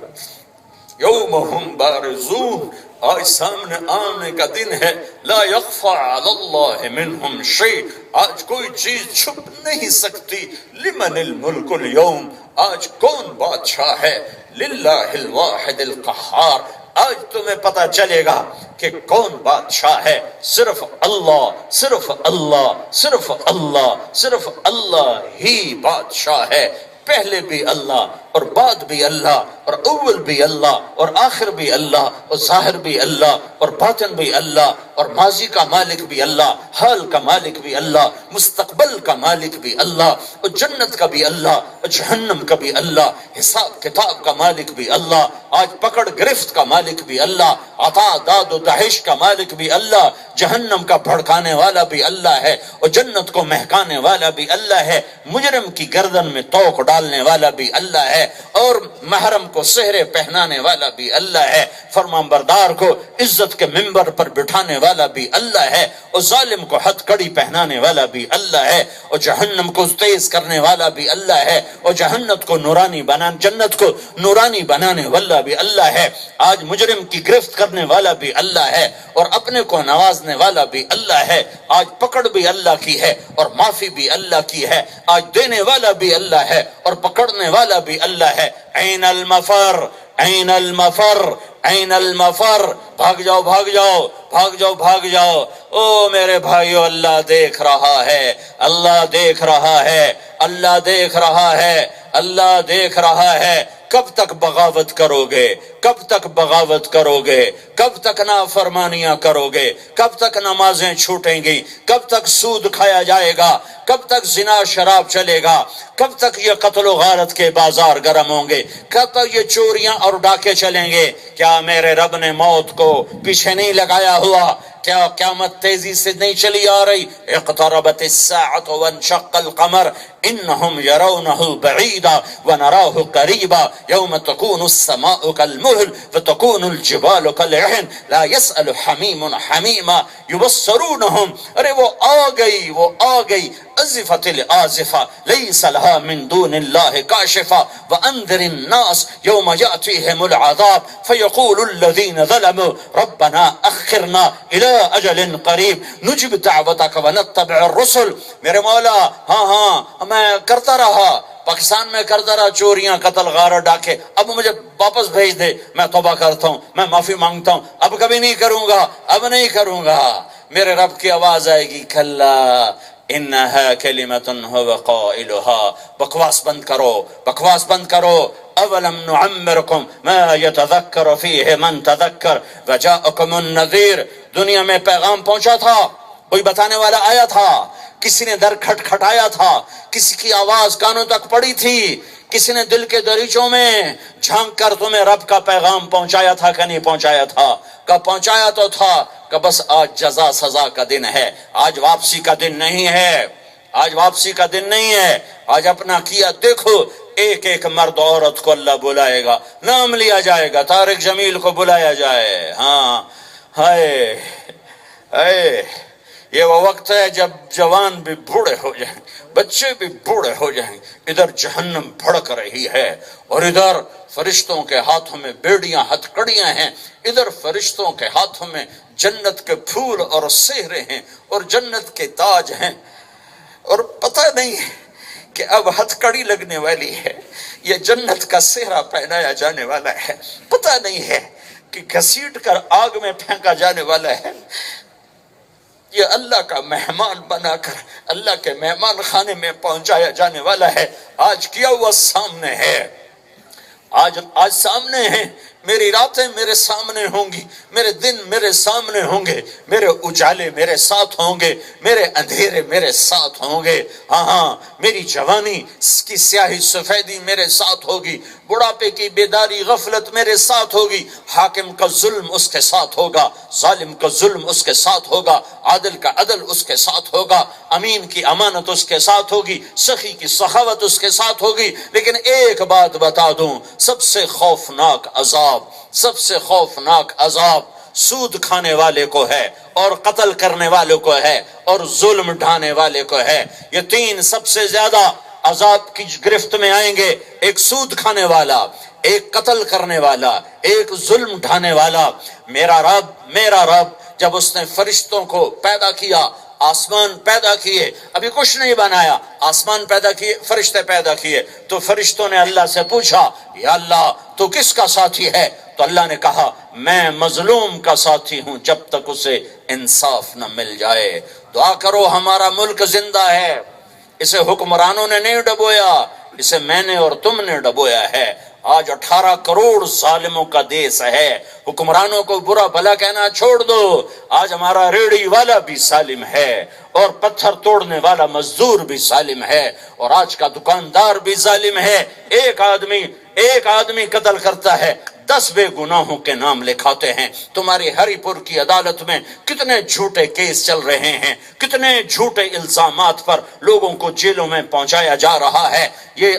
یوم ہم بارزون، آج سامنے آنے کا دن ہے۔ لا یخفى علی اللہ منہم شیء، آج کوئی چیز چھپ نہیں سکتی۔ لمن الملک اليوم، آج کون بادشاہ ہے؟ للہ الواحد القہار، آج تمہیں پتہ چلے گا کہ کون بادشاہ ہے۔ صرف اللہ، صرف اللہ، صرف اللہ، صرف اللہ ہی بادشاہ ہے۔ پہلے بھی اللہ اور بعد بھی اللہ، اور اول بھی اللہ اور آخر بھی اللہ، اور ظاہر بھی اللہ اور باطن بھی اللہ، اور ماضی کا مالک بھی اللہ، حال کا مالک بھی اللہ، مستقبل کا مالک بھی اللہ، اور جنت کا بھی اللہ اور جہنم کا بھی اللہ، حساب کتاب کا مالک بھی اللہ، آج پکڑ گرفت کا مالک بھی اللہ، عطا داد و دہش کا مالک بھی اللہ، جہنم کا بھڑکانے والا بھی اللہ ہے، اور جنت کو مہکانے والا بھی اللہ ہے، مجرم کی گردن میں توق ڈالنے والا بھی اللہ ہے، اور محرم کو سہرے پہنانے والا بھی اللہ ہے، فرمان بردار کو عزت کے منبر پر بٹھانے والا بھی اللہ ہے، اور ظالم کو ہتھ کڑی پہنانے والا بھی اللہ ہے، اور جہنم کو تیز کرنے والا بھی اللہ ہے، اور جنت کو نورانی بنانے والا بھی اللہ ہے، آج مجرم کی گرفت کرنے والا بھی اللہ ہے، اور اپنے کو نوازنے والا بھی اللہ ہے، آج پکڑ بھی اللہ کی ہے اور معافی بھی اللہ کی ہے، آج دینے والا بھی اللہ ہے اور پکڑنے والا بھی اللہ ہے۔ این المفر، این المفر، این المفر، بھاگ جاؤ بھاگ جاؤ بھاگ جاؤ بھاگ جاؤ۔ او میرے بھائیو، اللہ دیکھ رہا ہے، اللہ دیکھ رہا ہے، اللہ دیکھ رہا ہے، اللہ دیکھ رہا ہے۔ کب تک بغاوت کرو گے؟ کب تک بغاوت کرو گے؟ کب تک نافرمانیاں کرو گے؟ کب تک نمازیں چھوٹیں گی؟ کب تک سود کھایا جائے گا؟ کب تک زنا شراب چلے گا؟ کب تک یہ قتل و غارت کے بازار گرم ہوں گے؟ کب تک یہ چوریاں اور ڈاکے چلیں گے؟ کیا میرے رب نے موت کو پیچھے نہیں لگایا ہوا؟ کیا قیامت تیزی سے نہیں چلی آ رہی؟ اقتربت الساعۃ وانشق القمر انہم یرونہ بعیدا ونراہ قریبا یوم تکون السماء کالمہل وتکون الجبال کالعہن لا یسأل حمیم حمیما یبصرونہم۔ ارے وہ آ گئی، وہ آ گئی، ازفت الآزفہ لیس لہا من دون اللہ کاشفہ وانذر الناس یوم یأتیہم العذاب فیقول الذین ظلموا ربنا اخرنا الی اجل قریب نجب دعوتک ونتبع الرسل۔ میرے مولا، ہاں میں کرتا رہا، پاکستان میں کرتا رہا چوریاں، قتل غارت ڈاکے، اب مجھے واپس بھیج دے، میں توبہ کرتا ہوں، میں معافی مانگتا ہوں، اب کبھی نہیں کروں گا، اب نہیں کروں گا۔ میرے رب کی آواز آئے گی، کھلا انہا کلمۃ هو قائلها۔ بکواس بند کرو، بکواس بند کرو۔ اولم نعمرکم ما یتذکر فیہ من تذکر وجاءکم النذیر۔ دنیا میں پیغام پہنچا تھا، کوئی بتانے والا آیا تھا، کسی نے در کھٹکھٹایا تھا، کسی کی آواز کانوں تک پڑی تھی، کسی نے دل کے دریچوں میں جھانک کر تمہیں رب کا پیغام پہنچایا تھا کہ نہیں پہنچایا تھا؟ کہ پہنچایا تو تھا، کہ بس آج جزا سزا کا دن ہے، آج واپسی کا دن نہیں ہے، آج واپسی کا دن نہیں ہے۔ آج اپنا کیا دیکھو، ایک ایک مرد عورت کو اللہ بلائے گا، نام لیا جائے گا، طارق جمیل کو بلایا جائے، ہاں ہائے ہائے۔ یہ وہ وقت ہے جب جوان بھی بوڑھے ہو جائیں، بچے بھی بوڑھے ہو جائیں، ادھر جہنم بھڑک رہی ہے اور ادھر فرشتوں کے ہاتھوں میں بیڑیاں ہتھ کڑیاں ہیں، ادھر فرشتوں کے ہاتھوں میں جنت کے پھول اور سہرے ہیں اور جنت کے تاج ہیں، اور پتہ نہیں کہ اب ہتھ کڑی لگنے والی ہے یا جنت کا سہرا پہنایا جانے والا ہے، پتہ نہیں ہے کہ گھسیٹ کر آگ میں پھینکا جانے والا ہے، یہ اللہ کا مہمان بنا کر اللہ کے مہمان خانے میں پہنچایا جانے والا ہے۔ آج کیا ہوا سامنے ہے، آج سامنے ہے، میری راتیں میرے سامنے ہوں گی، میرے دن میرے سامنے ہوں گے، میرے اجالے میرے ساتھ ہوں گے، میرے اندھیرے میرے ساتھ ہوں گے، ہاں میری جوانی کی سیاہی سفیدی میرے ساتھ ہوگی، بڑھاپے کی بیداری غفلت میرے ساتھ ہوگی، حاکم کا ظلم اس کے ساتھ ہوگا، ظالم کا ظلم اس کے ساتھ ہوگا، عادل کا عدل اس کے ساتھ ہوگا، امین کی امانت اس کے ساتھ ہوگی، سخی کی سخاوت اس کے ساتھ ہوگی۔ لیکن ایک بات بتا دوں، سب سے خوفناک عذاب، سب سے خوفناک عذاب سود کھانے والے کو ہے اور قتل کرنے والے کو ہے اور ظلم ڈھانے والے کو ہے۔ یہ تین سب سے زیادہ عذاب کی گرفت میں آئیں گے، ایک سود کھانے والا، ایک قتل کرنے والا، ایک ظلم ڈھانے والا۔ میرا رب جب اس نے فرشتوں کو پیدا کیا، آسمان پیدا کیے، ابھی کچھ نہیں بنایا، آسمان پیدا کیے، فرشتے پیدا کیے، تو فرشتوں نے اللہ سے پوچھا، یا اللہ تو کس کا ساتھی ہے؟ تو اللہ نے کہا، میں مظلوم کا ساتھی ہوں جب تک اسے انصاف نہ مل جائے۔ دعا کرو، ہمارا ملک زندہ ہے، اسے حکمرانوں نے نہیں ڈبویا، اسے میں نے اور تم نے ڈبویا ہے۔ آج 18 کروڑ ظالموں کا دیس ہے، حکمرانوں کو برا بھلا کہنا چھوڑ دو، آج ہمارا ریڑھی والا بھی ظالم ہے اور پتھر توڑنے والا مزدور بھی ظالم ہے اور آج کا دکاندار بھی ظالم ہے۔ ایک آدمی قتل کرتا ہے، 10 بے گناہوں کے نام لکھاتے ہیں۔ تمہاری ہری پور کی عدالت میں کتنے جھوٹے کیس چل رہے ہیں، کتنے جھوٹے الزامات پر لوگوں کو جیلوں میں پہنچایا جا رہا ہے۔ یہ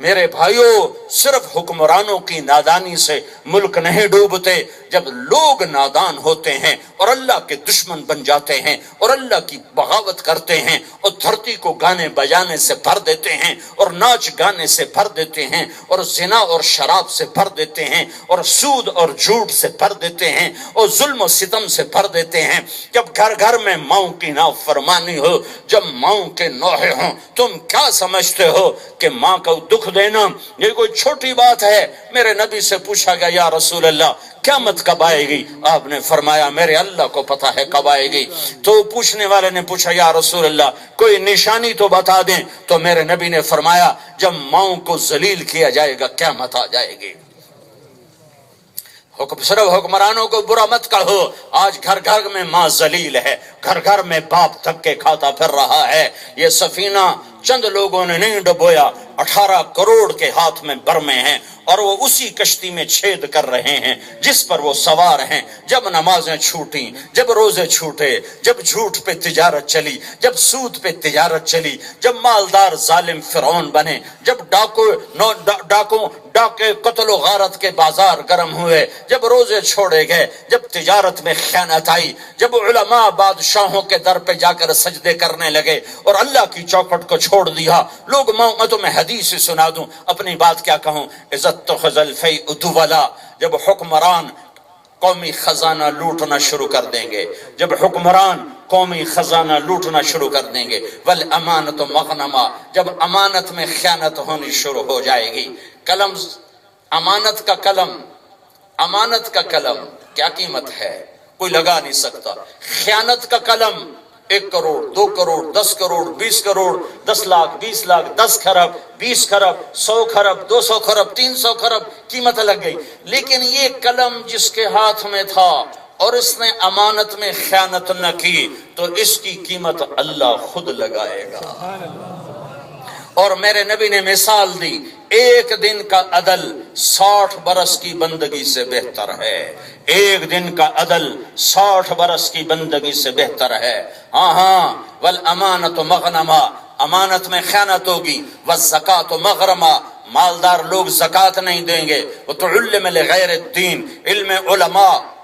میرے بھائیوں، صرف حکمرانوں کی نادانی سے ملک نہیں ڈوبتے، جب لوگ نادان ہوتے ہیں اور اللہ کے دشمن بن جاتے ہیں اور اللہ کی بغاوت کرتے ہیں اور دھرتی کو گانے بجانے سے بھر دیتے ہیں اور ناچ گانے سے بھر دیتے ہیں اور زنا اور شراب سے بھر دیتے ہیں اور سود اور جھوٹ سے بھر دیتے ہیں اور ظلم و ستم سے بھر دیتے ہیں، جب گھر گھر میں ماؤں کی نافرمانی ہو، جب ماؤں کے نوحے ہوں، تم کیا سمجھتے ہو کہ ماں کو دکھ دینا یہ کوئی چھوٹی بات ہے؟ میرے نبی سے پوچھا گیا، یا رسول اللہ قیامت کب آئے گی؟ آپ نے فرمایا میرے اللہ کو پتہ ہے کب آئے گی۔ تو پوچھنے والے نے پوچھا یا رسول اللہ کوئی نشانی تو بتا دیں، تو میرے نبی نے فرمایا جب ماؤں کو ذلیل کیا جائے گا قیامت آ جائے گی۔ صرف حکمرانوں کو برا مت کہو، آج گھر گھر میں ماں ذلیل ہے، گھر گھر میں باپ دھکے کھاتا پھر رہا ہے۔ یہ سفینہ چند لوگوں نے نہیں ڈبویا، 18 کروڑ کے ہاتھ میں برمے ہیں اور وہ اسی کشتی میں چھید کر رہے ہیں جس پر وہ سوار ہیں۔ جب نمازیں چھوٹیں، جب روزے چھوٹے، جب جھوٹ پہ تجارت چلی، جب سود پہ تجارت چلی، جب مالدار ظالم فرعون بنے، جب ڈاکے قتل و غارت کے بازار گرم ہوئے، جب روزے چھوڑے گئے، جب تجارت میں خیانت آئی، جب علماء بادشاہوں کے در پہ جا کر سجدے کرنے لگے اور اللہ کی چوکھٹ کو چھوڑ دیا، لوگ میں تمہیں حدیث سے سنا دوں، اپنی بات کیا کہوں، عزت تو خزل فی ادولا، جب حکمران قومی خزانہ لوٹنا شروع کر دیں گے، جب حکمران قومی خزانہ لوٹنا شروع کر دیں گے، والامانت مغنما، جب امانت میں خیانت ہونی شروع ہو جائے گی۔ قلم، امانت کا قلم، امانت کا قلم کیا قیمت ہے کوئی لگا نہیں سکتا۔ خیانت کا قلم 1 کروڑ، 2 کروڑ، 10 کروڑ، 20 کروڑ، 10 لاکھ، 20 لاکھ، 10 خرب، 20 خرب، 100 خرب، 200 خرب، 300 خرب قیمت لگ گئی۔ لیکن یہ قلم جس کے ہاتھ میں تھا اور اس نے امانت میں خیانت نہ کی تو اس کی قیمت اللہ خود لگائے گا۔ اور میرے نبی نے مثال دی، 1 دن کا عدل 60 برس کی بندگی سے بہتر ہے۔ 1 دن کا عدل 60 برس کی بندگی سے بہتر ہے۔ ہاں والامانت مغنما، امانت میں خیانت ہوگی، والزکات مغرما، مالدار لوگ زکات نہیں دیں گے، وتعلم لغیر الدین، علم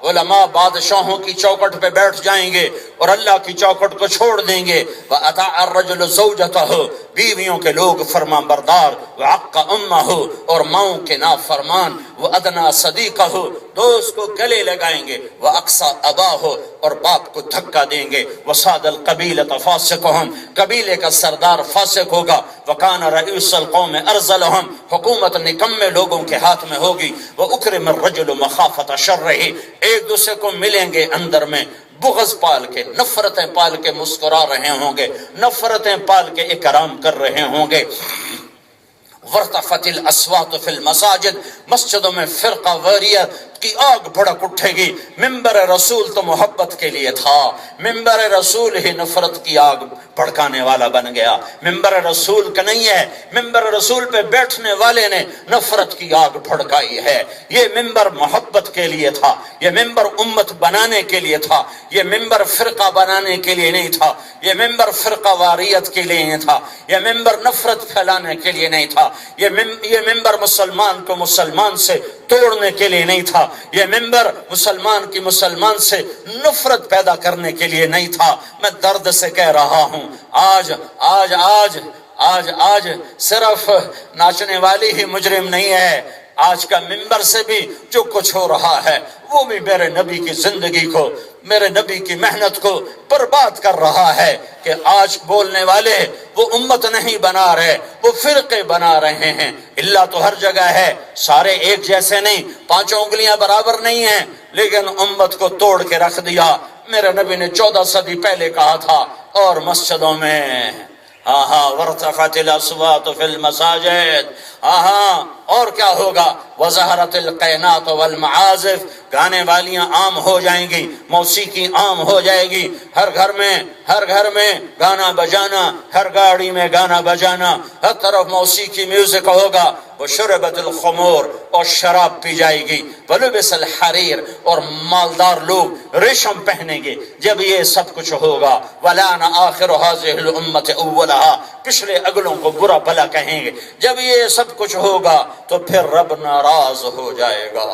علماء بادشاہوں کی چوکٹ پہ بیٹھ جائیں گے اور اللہ کی چوکٹ کو چھوڑ دیں گے۔ وَأَطَاعَ الرَّجُلُ زَوْجَتَهُ، بیویوں کے لوگ فرما بردار، وَعَقَّ أُمَّهُ، اور ماؤں کے نافرمان، وَأَدْنَى صَدِيقَهُ، دوست کو گلے لگائیں گے، وَأَقْصَى أَبَاهُ، اور باپ کو دھکا دیں گے، وَصَادَ الْقَبِيلَةَ فَاسِقُهُمْ، قبیلے کا سردار فاسق ہوگا، وَكَانَ رَئِيسُ الْقَوْمِ أَرْذَلَهُمْ، حکومت نکمے لوگوں کے ہاتھ میں ہوگی، وَأُكْرِمَ الرَّجُلُ مَخَافَةَ شَرِّهِ، ایک دوسرے کو ملیں گے اندر میں بغض پال کے، نفرتیں پال کے مسکرا رہے ہوں گے، نفرتیں پال کے اکرام کر رہے ہوں گے۔ وارتفعت الاصوات فی المساجد، مسجدوں میں فرقہ واریت کی آگ بھڑک اٹھے گی۔ ممبر رسول تو محبت کے لیے تھا، ممبر رسول ہی نفرت کی آگ بھڑکانے والا بن گیا۔ ممبر رسول کا نہیں ہے، ممبر رسول پہ بیٹھنے والے نے نفرت کی آگ بھڑکائی ہے۔ یہ ممبر محبت کے لیے تھا، یہ ممبر امت بنانے کے لیے تھا، یہ ممبر فرقہ بنانے کے لیے نہیں تھا، یہ ممبر فرقہ واریت کے لیے نہیں تھا، یہ ممبر نفرت پھیلانے کے لیے نہیں تھا، یہ ممبر مسلمان کو مسلمان سے توڑنے کے لیے نہیں تھا، یہ ممبر مسلمان کی مسلمان سے نفرت پیدا کرنے کے لیے نہیں تھا۔ میں درد سے کہہ رہا ہوں، آج صرف ناچنے والی ہی مجرم نہیں ہے، آج کا ممبر سے بھی جو کچھ ہو رہا ہے وہ بھی میرے نبی کی زندگی کو، میرے نبی کی محنت کو برباد کر رہا ہے کہ آج بولنے والے وہ امت نہیں بنا رہے، وہ فرقے بنا رہے ہیں۔ اللہ تو ہر جگہ ہے، سارے ایک جیسے نہیں، 5 انگلیاں برابر نہیں ہیں، لیکن امت کو توڑ کے رکھ دیا۔ میرے نبی نے 14 صدی پہلے کہا تھا، اور مسجدوں میں وارتفعت الاصوات فی المساجد، اور کیا ہوگا، وظہرت القینات والمعازف، گانے والیاں عام ہو جائیں گی، موسیقی عام ہو جائے گی، ہر گھر میں گانا بجانا، ہر گاڑی میں گانا بجانا، ہر طرف موسیقی میوزک ہوگا، وشربت الخمور، اور شراب پی جائے گی، ولبس الحریر، اور مالدار لوگ ریشم پہنیں گے۔ جب یہ سب کچھ ہوگا، ولعن آخر هذه الامة اولها، پچھلے اگلوں کو برا بھلا کہیں گے۔ جب یہ سب کچھ ہوگا تو پھر رب ناراض ہو جائے گا،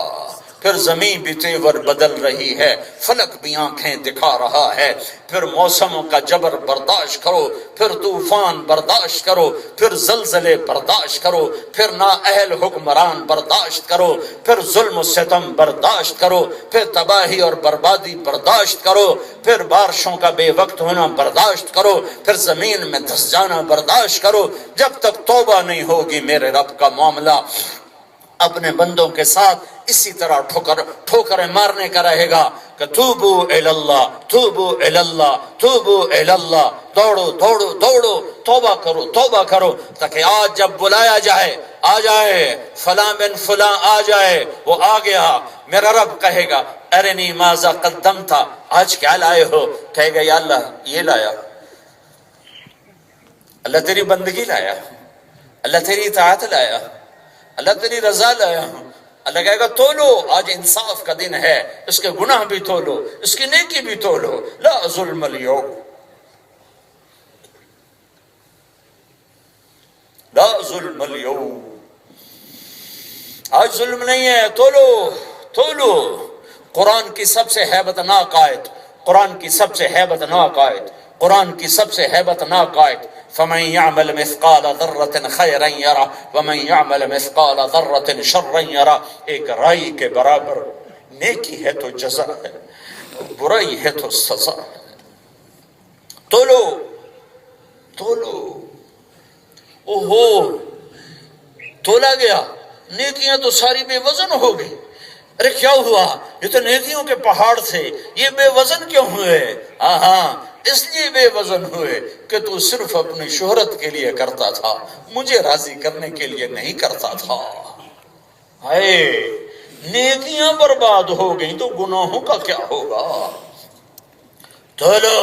پھر زمین بھی تیور بدل رہی ہے، فلک بھی آنکھیں دکھا رہا ہے، پھر موسموں کا جبر برداشت کرو، پھر طوفان برداشت کرو، پھر زلزلے برداشت کرو، پھر نااہل حکمران برداشت کرو، پھر ظلم و ستم برداشت کرو، پھر تباہی اور بربادی برداشت کرو، پھر بارشوں کا بے وقت ہونا برداشت کرو، پھر زمین میں دھس جانا برداشت کرو، جب تک توبہ نہیں ہوگی میرے رب کا معاملہ اپنے بندوں کے ساتھ اسی طرح ٹھوکریں مارنے کا رہے گا کہ توبو اللہ، توبو اللہ، توبو اللہ، دوڑو دوڑو دوڑو، توبہ کرو، تاکہ آج جب بلایا جائے، آ جائے فلاں بن فلاں آ جائے، وہ آ گیا، میرا رب کہے گا ارنی ماذا قدمت، آج کیا لائے ہو؟ کہے گا یا اللہ یہ لایا، اللہ تیری بندگی لایا، اللہ تیری اطاعت لایا، اللہ تیری رضا لایا۔ اللہ کہے گا تولو، آج انصاف کا دن ہے، اس کے گناہ بھی تولو، اس کی نیکی بھی تولو، لا ظلم اليوم، لا ظلم اليوم، آج ظلم نہیں ہے، تولو۔ قرآن کی سب سے ہیبت ناک آیت، قرآن کی سب سے ہیبت ناک آیت، قرآن کی سب سے ہیبت ناک آیت، فَمَنْ يَعْمَلْ مِثْقَالَ ذَرَّةٍ خَيْرًا يَرَهُ وَمَنْ يَعْمَلْ مِثْقَالَ ذَرَّةٍ شَرًّا يَرَهُ۔ ایک رائی کے برابر، نیکی ہے تو جزا ہے، برائی ہے تو سزا ہے۔ تولو، اوہو، تولا گیا، نیکیاں تو ساری بے وزن ہو گئی۔ ارے کیا ہوا؟ یہ تو نیکیوں کے پہاڑ تھے، یہ بے وزن کیوں ہوئے؟ ہاں اس لیے بے وزن ہوئے کہ تو صرف اپنی شہرت کے لیے کرتا تھا، مجھے راضی کرنے کے لیے نہیں کرتا تھا۔ ہائے، نیکیاں برباد ہو گئیں تو گناہوں کا کیا ہوگا؟ تولو،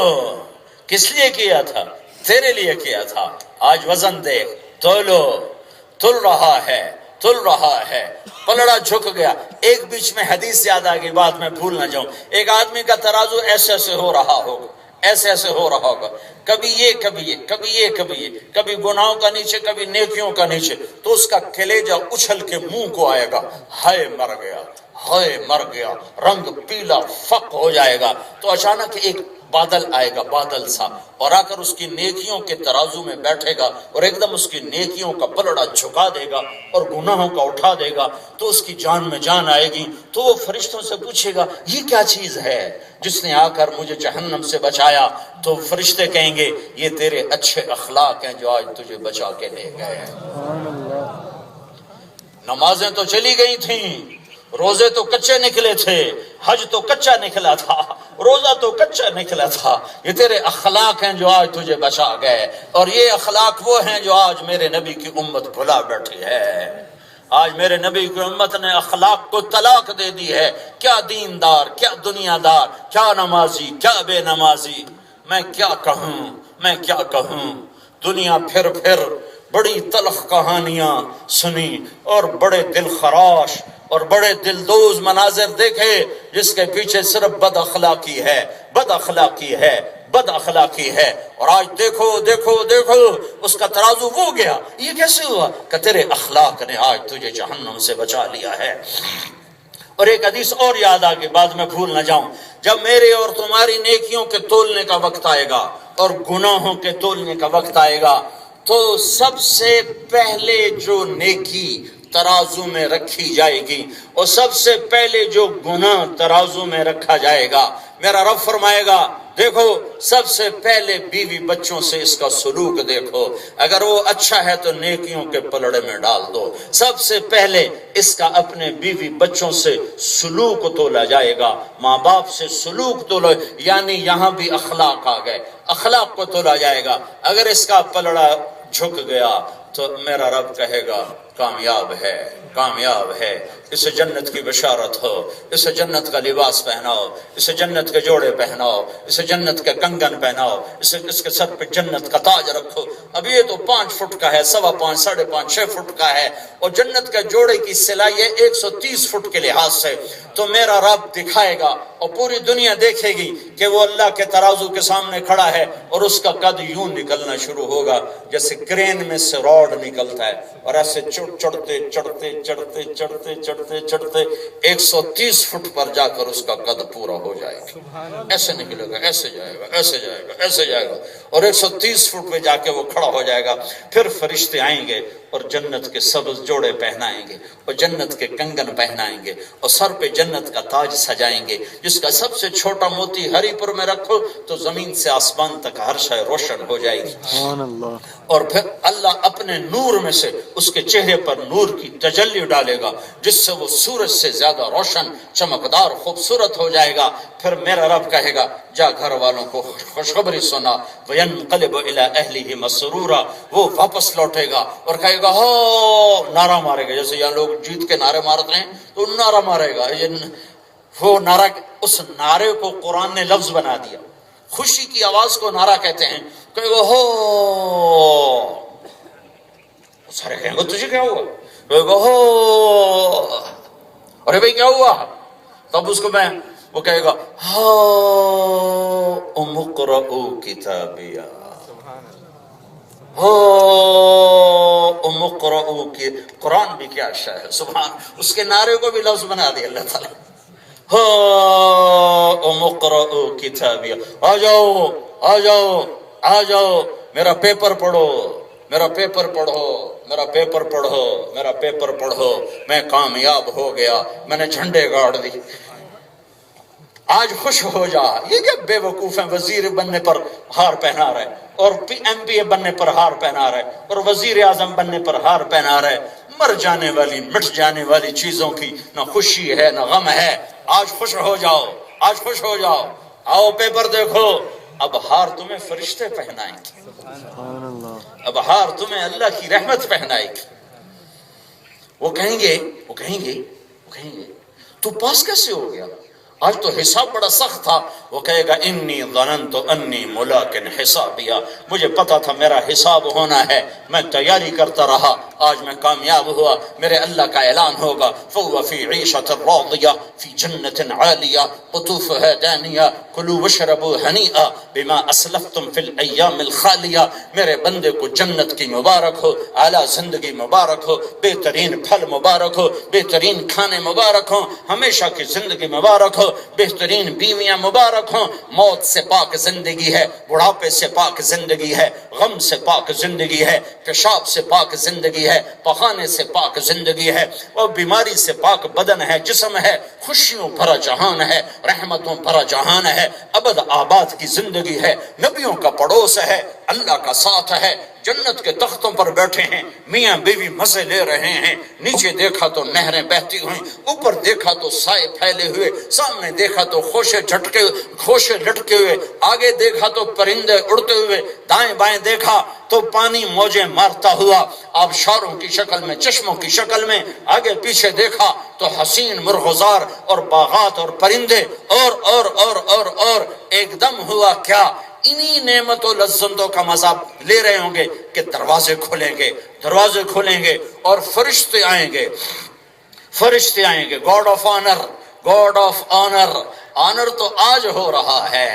کس لیے کیا تھا؟ تیرے لیے کیا تھا۔ آج وزن دیکھ، تل رہا ہے، پلڑا جھک گیا۔ ایک بیچ میں حدیث یاد آ گئی، بعد میں بھول نہ جاؤں۔ ایک آدمی کا ترازو ایسے ہو رہا ہوگا، کبھی یہ کبھی یہ، کبھی یہ کبھی یہ، کبھی گناہوں کا نیچے، کبھی نیکیوں کا نیچے، تو اس کا کلیجہ اچھل کے منہ کو آئے گا، ہائے مر گیا، رنگ پیلا فق ہو جائے گا۔ تو اچانک ایک بادل آئے گا، بادل سا، اور آ کر اس کی نیکیوں کے ترازو میں بیٹھے گا، اور ایک دم اس کی نیکیوں کا پلڑا جھکا دے گا اور گناہوں کا اٹھا دے گا، تو اس کی جان میں جان آئے گی۔ تو وہ فرشتوں سے پوچھے گا یہ کیا چیز ہے جس نے آ کر مجھے جہنم سے بچایا؟ تو فرشتے کہیں گے یہ تیرے اچھے اخلاق ہیں جو آج تجھے بچا کے لے گئے ہیں۔ نمازیں تو چلی گئی تھیں، روزے تو کچے نکلے تھے، حج تو کچا نکلا تھا، روزہ تو کچا نکلا تھا، یہ تیرے اخلاق ہیں جو آج تجھے بچا گئے، اور یہ اخلاق وہ ہیں جو آج میرے نبی کی امت بھلا بیٹھی ہے۔ آج میرے نبی کی امت نے اخلاق کو طلاق دے دی ہے۔ کیا دیندار، کیا دنیا دار، کیا نمازی، کیا بے نمازی، میں کیا کہوں۔ دنیا پھر بڑی تلخ کہانیاں سنی، اور بڑے دل خراش اور بڑے دلدوز مناظر دیکھے، جس کے پیچھے صرف بد اخلاقی ہے۔ اور آج دیکھو اس کا ترازو وہ گیا۔ یہ کیسے ہوا؟ کہ تیرے اخلاق نے آج تجھے جہنم سے بچا لیا ہے۔ اور ایک حدیث اور یاد آ کے بعد میں بھول نہ جاؤں، جب میرے اور تمہاری نیکیوں کے تولنے کا وقت آئے گا اور گناہوں کے تولنے کا وقت آئے گا، تو سب سے پہلے جو نیکی ترازو میں رکھی جائے گی اور سب سے پہلے جو گناہ ترازو میں رکھا جائے گا، میرا رب فرمائے گا دیکھو سب سے پہلے بیوی بچوں سے اس کا سلوک دیکھو، اگر وہ اچھا ہے تو نیکیوں کے پلڑے میں ڈال دو۔ سب سے پہلے اس کا اپنے بیوی بچوں سے سلوک تولا جائے گا، ماں باپ سے سلوک تولا، یعنی یہاں بھی اخلاق آ گئے، اخلاق کو تولا جائے گا۔ اگر اس کا پلڑا جھک گیا تو میرا رب کہے گا کامیاب ہے، اسے جنت کی بشارت ہو، اسے جنت کا لباس پہناؤ، اسے جنت کے جوڑے پہناؤ، اسے جنت کے کنگن پہناؤ، اس کے سر پہ جنت کا تاج رکھو۔ اب یہ تو 5 فٹ کا ہے، 5.25، 5.5، 6 فٹ کا ہے، اور جنت کے جوڑے کی سلائی ہے 130 فٹ کے لحاظ سے۔ تو میرا رب دکھائے گا اور پوری دنیا دیکھے گی کہ وہ اللہ کے ترازو کے سامنے کھڑا ہے، اور اس کا قد یوں نکلنا شروع ہوگا جیسے کرین میں سے راڈ نکلتا ہے، اور ایسے چڑھتے 130 فٹ پر جا کر اس کا قد پورا ہو جائے گا۔ ایسے نکلے گا، ایسے جائے گا، اور 130 فٹ پہ جا کے وہ کھڑا ہو جائے گا۔ پھر فرشتے آئیں گے اور جنت کے سبز جوڑے پہنائیں گے اور جنت کے کنگن پہنائیں گے اور سر پہ جنت کا تاج سجائیں گے جس کا سب سے چھوٹا موتی ہری پور میں رکھو تو زمین سے آسمان تک ہر شے روشن ہو جائے گی. سبحان اللہ. اور پھر اللہ اپنے نور میں سے اس کے چہرے پر نور کی تجلی ڈالے گا جس سے وہ سورج سے زیادہ روشن چمکدار خوبصورت ہو جائے گا. پھر میرا رب کہے گا جا گھر والوں کو خوشخبری سنا. وَيَنْقَلِبُ إِلَىٰ أَهْلِهِ مَسْرُورًا. وہ واپس لوٹے گا اور کہے گا ہو نعرہ مارے گا. جیسے یہاں لوگ جیت کے نعرے مارتے ہیں تو نعرہ مارے گا. وہ نعرہ اس نعرے کو قرآن نے لفظ بنا دیا. خوشی کی آواز کو نعرہ کہتے ہیں. کہے گا ہو سارے کہیں گے تجھے کیا ہوا؟ کہے گا ہو ارے بھائی کیا ہوا؟ تب اس کو میں وہ کہے گا ہاؤ اقرؤ کتابیا اقرؤ کی. قرآن بھی کیا شے ہے سبحان. اس کے نعرے کو بھی لفظ بنا دیا اللہ تعالیٰ. اقرؤ کتابیا. آ جاؤ آ جاؤ آ جاؤ میرا پیپر پڑھو میرا پیپر پڑھو میرا پیپر پڑھو میرا پیپر پڑھو. میں کامیاب ہو گیا میں نے جھنڈے گاڑ دی. آج خوش ہو جا. یہ کیا بے وقوف ہیں وزیر بننے پر ہار پہنا رہے اور ایم پی اے بننے پر ہار پہنا رہے اور وزیر اعظم بننے پر ہار پہنا رہے. مر جانے والی مٹ جانے والی چیزوں کی نہ خوشی ہے نہ غم ہے. آج خوش ہو جاؤ آج خوش ہو جاؤ. آؤ پیپر دیکھو. اب ہار تمہیں فرشتے پہنائیں گے. سبحان اللہ. اب ہار تمہیں اللہ کی رحمت پہنائے گی. وہ کہیں گے تو پاس کیسے ہو گیا؟ آج تو حساب بڑا سخت تھا. وہ کہے گا انی ظننت انی ملاق حسابیا. مجھے پتا تھا میرا حساب ہونا ہے میں تیاری کرتا رہا. آج میں کامیاب ہوا. میرے اللہ کا اعلان ہوگا فهو فی عیشۃ راضیہ فی جنۃ عالیہ قطوفها دانیہ کلوا واشربوا ہنیئا بما اسلفتم فی الایام الخالیہ. میرے بندے کو جنت کی مبارک ہو. اعلیٰ زندگی مبارک ہو. بہترین پھل مبارک ہو. بہترین کھانے مبارک ہوں. ہمیشہ کی زندگی مبارک ہو. بہترین بیویاں مبارک ہوں. موت سے پاک زندگی ہے. بڑھاپے سے پاک زندگی ہے. غم سے پاک زندگی ہے. پیشاب سے پاک زندگی ہے. پخانے سے پاک زندگی ہے. اور بیماری سے پاک بدن ہے جسم ہے. خوشیوں بھرا جہان ہے. رحمتوں بھرا جہان ہے. ابد آباد کی زندگی ہے. نبیوں کا پڑوس ہے. اللہ کا ساتھ ہے. جنت کے تختوں پر بیٹھے ہیں. میاں بیوی مزے لے رہے ہیں. نیچے دیکھا تو نہریں بہتی ہوئیں. اوپر دیکھا تو سائے پھیلے ہوئے. سامنے دیکھا تو خوشے لٹکے ہوئے. آگے دیکھا تو پرندے اڑتے ہوئے. دائیں بائیں دیکھا تو پانی موجیں مارتا ہوا آبشاروں کی شکل میں چشموں کی شکل میں. آگے پیچھے دیکھا تو حسین مرغزار اور باغات اور پرندے اور ایک دم ہوا کیا انہی نعمت و لذتوں کا مزہ لے رہے ہوں گے کہ دروازے کھولیں گے اور فرشتے آئیں گے. گاڈ آف آنر تو آج ہو رہا ہے.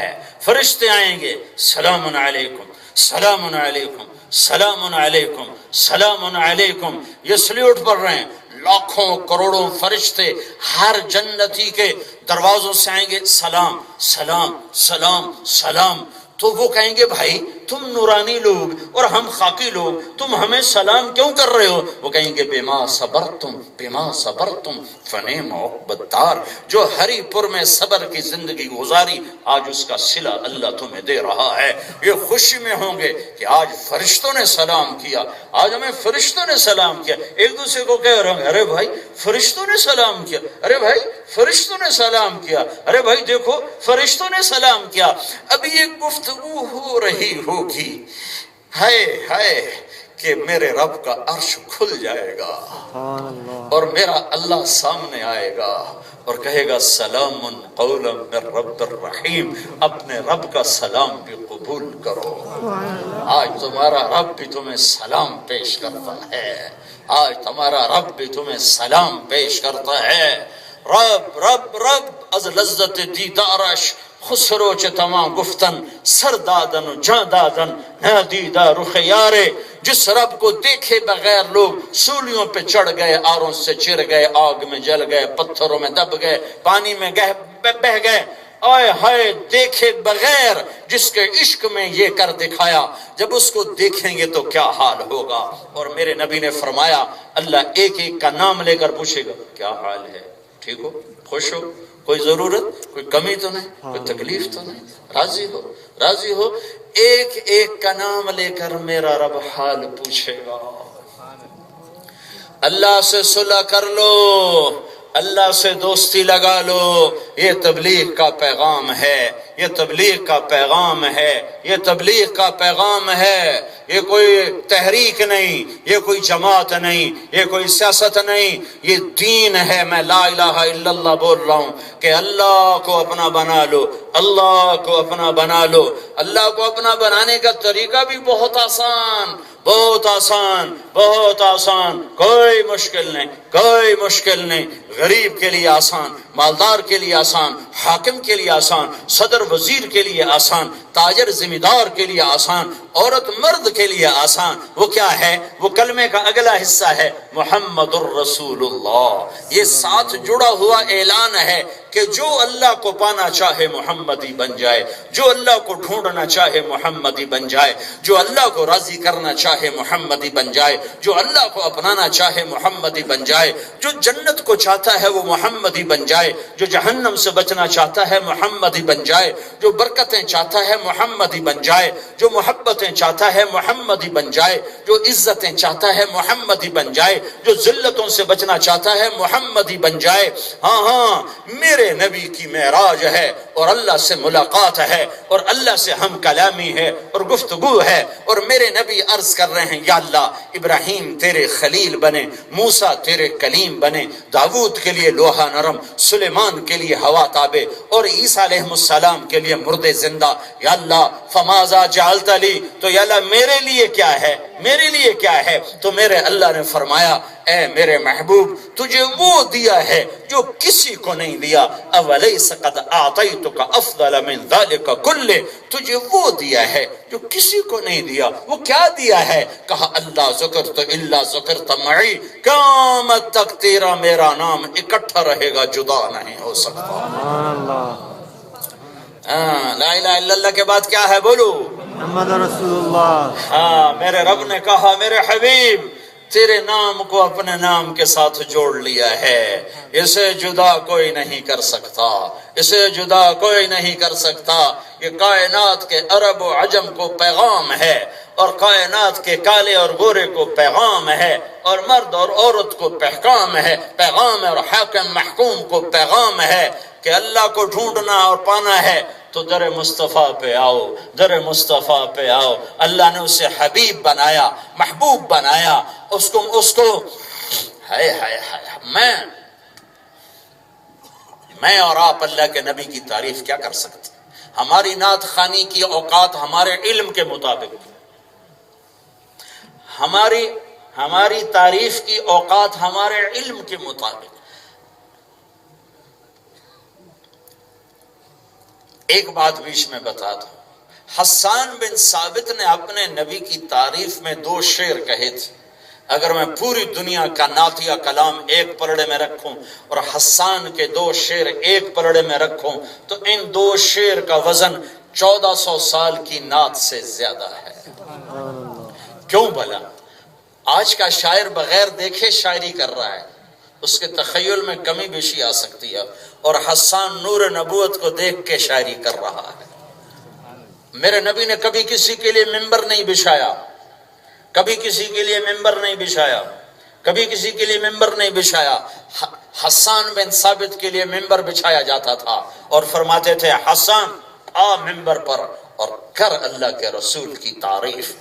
فرشتے آئیں گے. سلام علیکم سلام علیکم سلام علیکم سلام علیکم. یہ سلیوٹ پڑھ رہے ہیں. لاکھوں کروڑوں فرشتے ہر جنتی کے دروازوں سے آئیں گے. سلام سلام سلام سلام. تو وہ کہیں گے بھائی تم نورانی لوگ اور ہم خاکی لوگ تم ہمیں سلام کیوں کر رہے ہو؟ وہ کہیں گے بما صبرتم فنعم عقبی الدار. جو ہری پور میں صبر کی زندگی گزاری آج اس کا صلہ اللہ تمہیں دے رہا ہے. یہ خوشی میں ہوں گے کہ آج فرشتوں نے سلام کیا. آج ہمیں فرشتوں نے سلام کیا. ایک دوسرے کو کہہ رہے ہیں ارے بھائی فرشتوں نے سلام کیا. ارے بھائی فرشتوں نے سلام کیا. ارے بھائی دیکھو فرشتوں نے سلام کیا. ابھی یہ گفتگو ہو رہی ہوگی ہائے کہ میرے رب کا عرش کھل جائے گا اور میرا اللہ سامنے آئے گا اور کہے گا سلام قولا من رب الرحیم. اپنے رب کا سلام بھی قبول کرو. آج تمہارا رب بھی تمہیں سلام پیش کرتا ہے. آج تمہارا رب بھی تمہیں سلام پیش کرتا ہے. رب از لذت دیدارش خسرو چه تمام گفتن سر دادن و جان دادن نادیدہ رخ یارے. جس رب کو دیکھے بغیر لوگ سولیوں پہ چڑھ گئے, آروں سے چر گئے, آگ میں جل گئے, پتھروں میں دب گئے, پانی میں بہ گئے. آئے ہائے دیکھے بغیر جس کے عشق میں یہ کر دکھایا، جب اس کو دیکھیں گے تو کیا حال ہوگا۔ اور میرے نبی نے فرمایا اللہ ایک ایک کا نام لے کر پوچھے گا کیا حال ہے، ٹھیک ہو، خوش ہو، کوئی ضرورت، کوئی کمی تو نہیں، کوئی تکلیف تو نہیں، راضی ہو، راضی ہو۔ ایک ایک کا نام لے کر میرا رب حال پوچھے گا۔ اللہ سے صلح کر لو، اللہ سے دوستی لگا لو، یہ تبلیغ کا پیغام ہے، یہ تبلیغ کا پیغام ہے، یہ تبلیغ کا پیغام ہے۔ یہ کوئی تحریک نہیں، یہ کوئی جماعت نہیں، یہ کوئی سیاست نہیں، یہ دین ہے۔ میں لا الہ الا اللہ بول رہا ہوں کہ اللہ کو اپنا بنا لو، اللہ کو اپنا بنا لو۔ اللہ کو اپنا بنانے کا طریقہ بھی بہت آسان، بہت آسان، بہت آسان، کوئی مشکل نہیں، کوئی مشکل نہیں۔ غریب کے لیے آسان، مالدار کے لیے آسان، حاکم کے لیے آسان، صدر وزیر کے لیے آسان، تاجر ذمہ دار کے لیے آسان، عورت مرد کے لیے آسان۔ وہ کیا ہے؟ وہ کلمے کا اگلا حصہ ہے محمد الرسول اللہ۔ یہ ساتھ جڑا ہوا اعلان ہے کہ جو اللہ کو پانا چاہے محمدی بن جائے، جو اللہ کو ڈھونڈنا چاہے محمدی بن جائے، جو اللہ کو راضی کرنا چاہے محمدی بن جائے، جو اللہ کو اپنانا چاہے محمدی بن جائے، جو جنت کو چاہتا ہے وہ محمدی بن جائے، جو جہنم سے بچنا چاہتا ہے محمدی بن جائے، جو برکتیں چاہتا ہے محمدی بن جائے، جو محبتیں چاہتا ہے محمدی بن جائے، جو عزتیں چاہتا ہے محمدی بن جائے، جو ذلتوں سے بچنا چاہتا ہے محمدی بن جائے۔ ہاں ہاں، میرے نبی کی معراج ہے اور اللہ سے ملاقات ہے اور اللہ سے ہم کلامی ہے اور گفتگو ہے، اور میرے نبی عرض کر رہے ہیں یا اللہ ابراہیم تیرے خلیل بنے، موسیٰ تیرے کلیم بنے، داؤد کے لیے لوہا نرم، سلیمان کے لیے ہوا تابے، اور عیسیٰ علیہ السلام کے لیے مردے زندہ۔ یا اللہ فماذا جعلت لی، تو یا اللہ میرے لیے کیا ہے، میرے لیے کیا ہے؟ تو میرے اللہ نے فرمایا اے میرے محبوب تجھے وہ دیا ہے جو کسی کو نہیں دیا، اولیس قد اعطیتک افضل من ذلک کلہ، تجھے وہ دیا ہے جو کسی کو نہیں دیا۔ وہ کیا دیا ہے؟ کہا اللہ ذکرت الا ذکرت معی، قیامت تک تیرا میرا نام اکٹھا رہے گا، جدا نہیں ہو سکتا۔ سبحان اللہ، لا الہ الا اللہ کے بعد کیا ہے بولو؟ محمد رسول اللہ۔ ہاں، میرے رب نے کہا میرے حبیب تیرے نام کو اپنے نام کے ساتھ جوڑ لیا ہے، اسے جدا کوئی نہیں کر سکتا، اسے جدا کوئی نہیں کر سکتا۔ یہ کائنات کے عرب و عجم کو پیغام ہے، اور کائنات کے کالے اور گورے کو پیغام ہے، اور مرد اور عورت کو پیغام ہے، پیغام ہے، اور حاکم محکوم کو پیغام ہے کہ اللہ کو ڈھونڈنا اور پانا ہے تو در مصطفیٰ پہ آؤ، در مصطفیٰ پہ آؤ۔ اللہ نے اسے حبیب بنایا، محبوب بنایا، اس کو ہائے ہائے ہائے، میں اور آپ اللہ کے نبی کی تعریف کیا کر سکتے؟ ہماری نعت خوانی کی اوقات ہمارے علم کے مطابق، ہماری تعریف کی اوقات ہمارے علم کے مطابق۔ ایک بات بیچ میں بتا دوں، حسان بن ثابت نے اپنے نبی کی تعریف میں 2 شعر کہے تھے۔ اگر میں پوری دنیا کا نعتیہ کلام ایک پلڑے میں رکھوں اور حسان کے 2 شعر ایک پلڑے میں رکھوں تو ان 2 شعر کا وزن 1400 سال کی نعت سے زیادہ ہے۔ کیوں بھلا؟ آج کا شاعر بغیر دیکھے شاعری کر رہا ہے، اس کے تخیل میں کمی بیشی آ سکتی ہے، اور حسان نور نبوت کو دیکھ کے شاعری کر رہا ہے۔ میرے نبی نے کبھی کسی کے لیے ممبر نہیں بچھایا، کبھی کسی کے لیے ممبر نہیں بچھایا، کبھی کسی کے لیے ممبر نہیں بچھایا۔ حسان بن ثابت کے لیے ممبر بچھایا جاتا تھا اور فرماتے تھے حسان آ ممبر پر اور کر اللہ کے رسول کی تعریف۔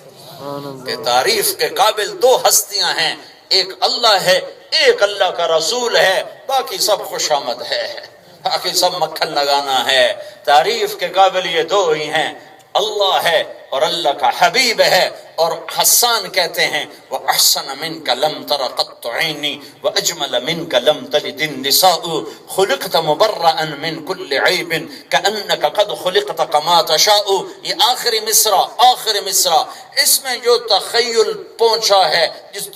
کہ تعریف کے قابل 2 ہستیاں ہیں، ایک اللہ ہے، ایک اللہ کا رسول ہے، باقی سب خوش آمد ہے، باقی سب مکھن لگانا ہے۔ تعریف کے قابل یہ 2 ہی ہیں، اللہ ہے اور اللہ کا حبیب ہے۔ اور حسان کہتے ہیں وَأَحْسَنَ مِنْكَ لَمْ تَرَ قَطُّ عَيْنِي وَأَجْمَلَ مِنْكَ لَمْ تَلِدِ النِّسَاءُ خُلِقْتَ مُبَرَّأً مِنْ كُلِّ عَيْبٍ كَأَنَّكَ قَدْ خُلِقْتَ كَمَا تَشَاءُ۔ یہ آخری مصرع، اس میں جو تخیل پہنچا ہے،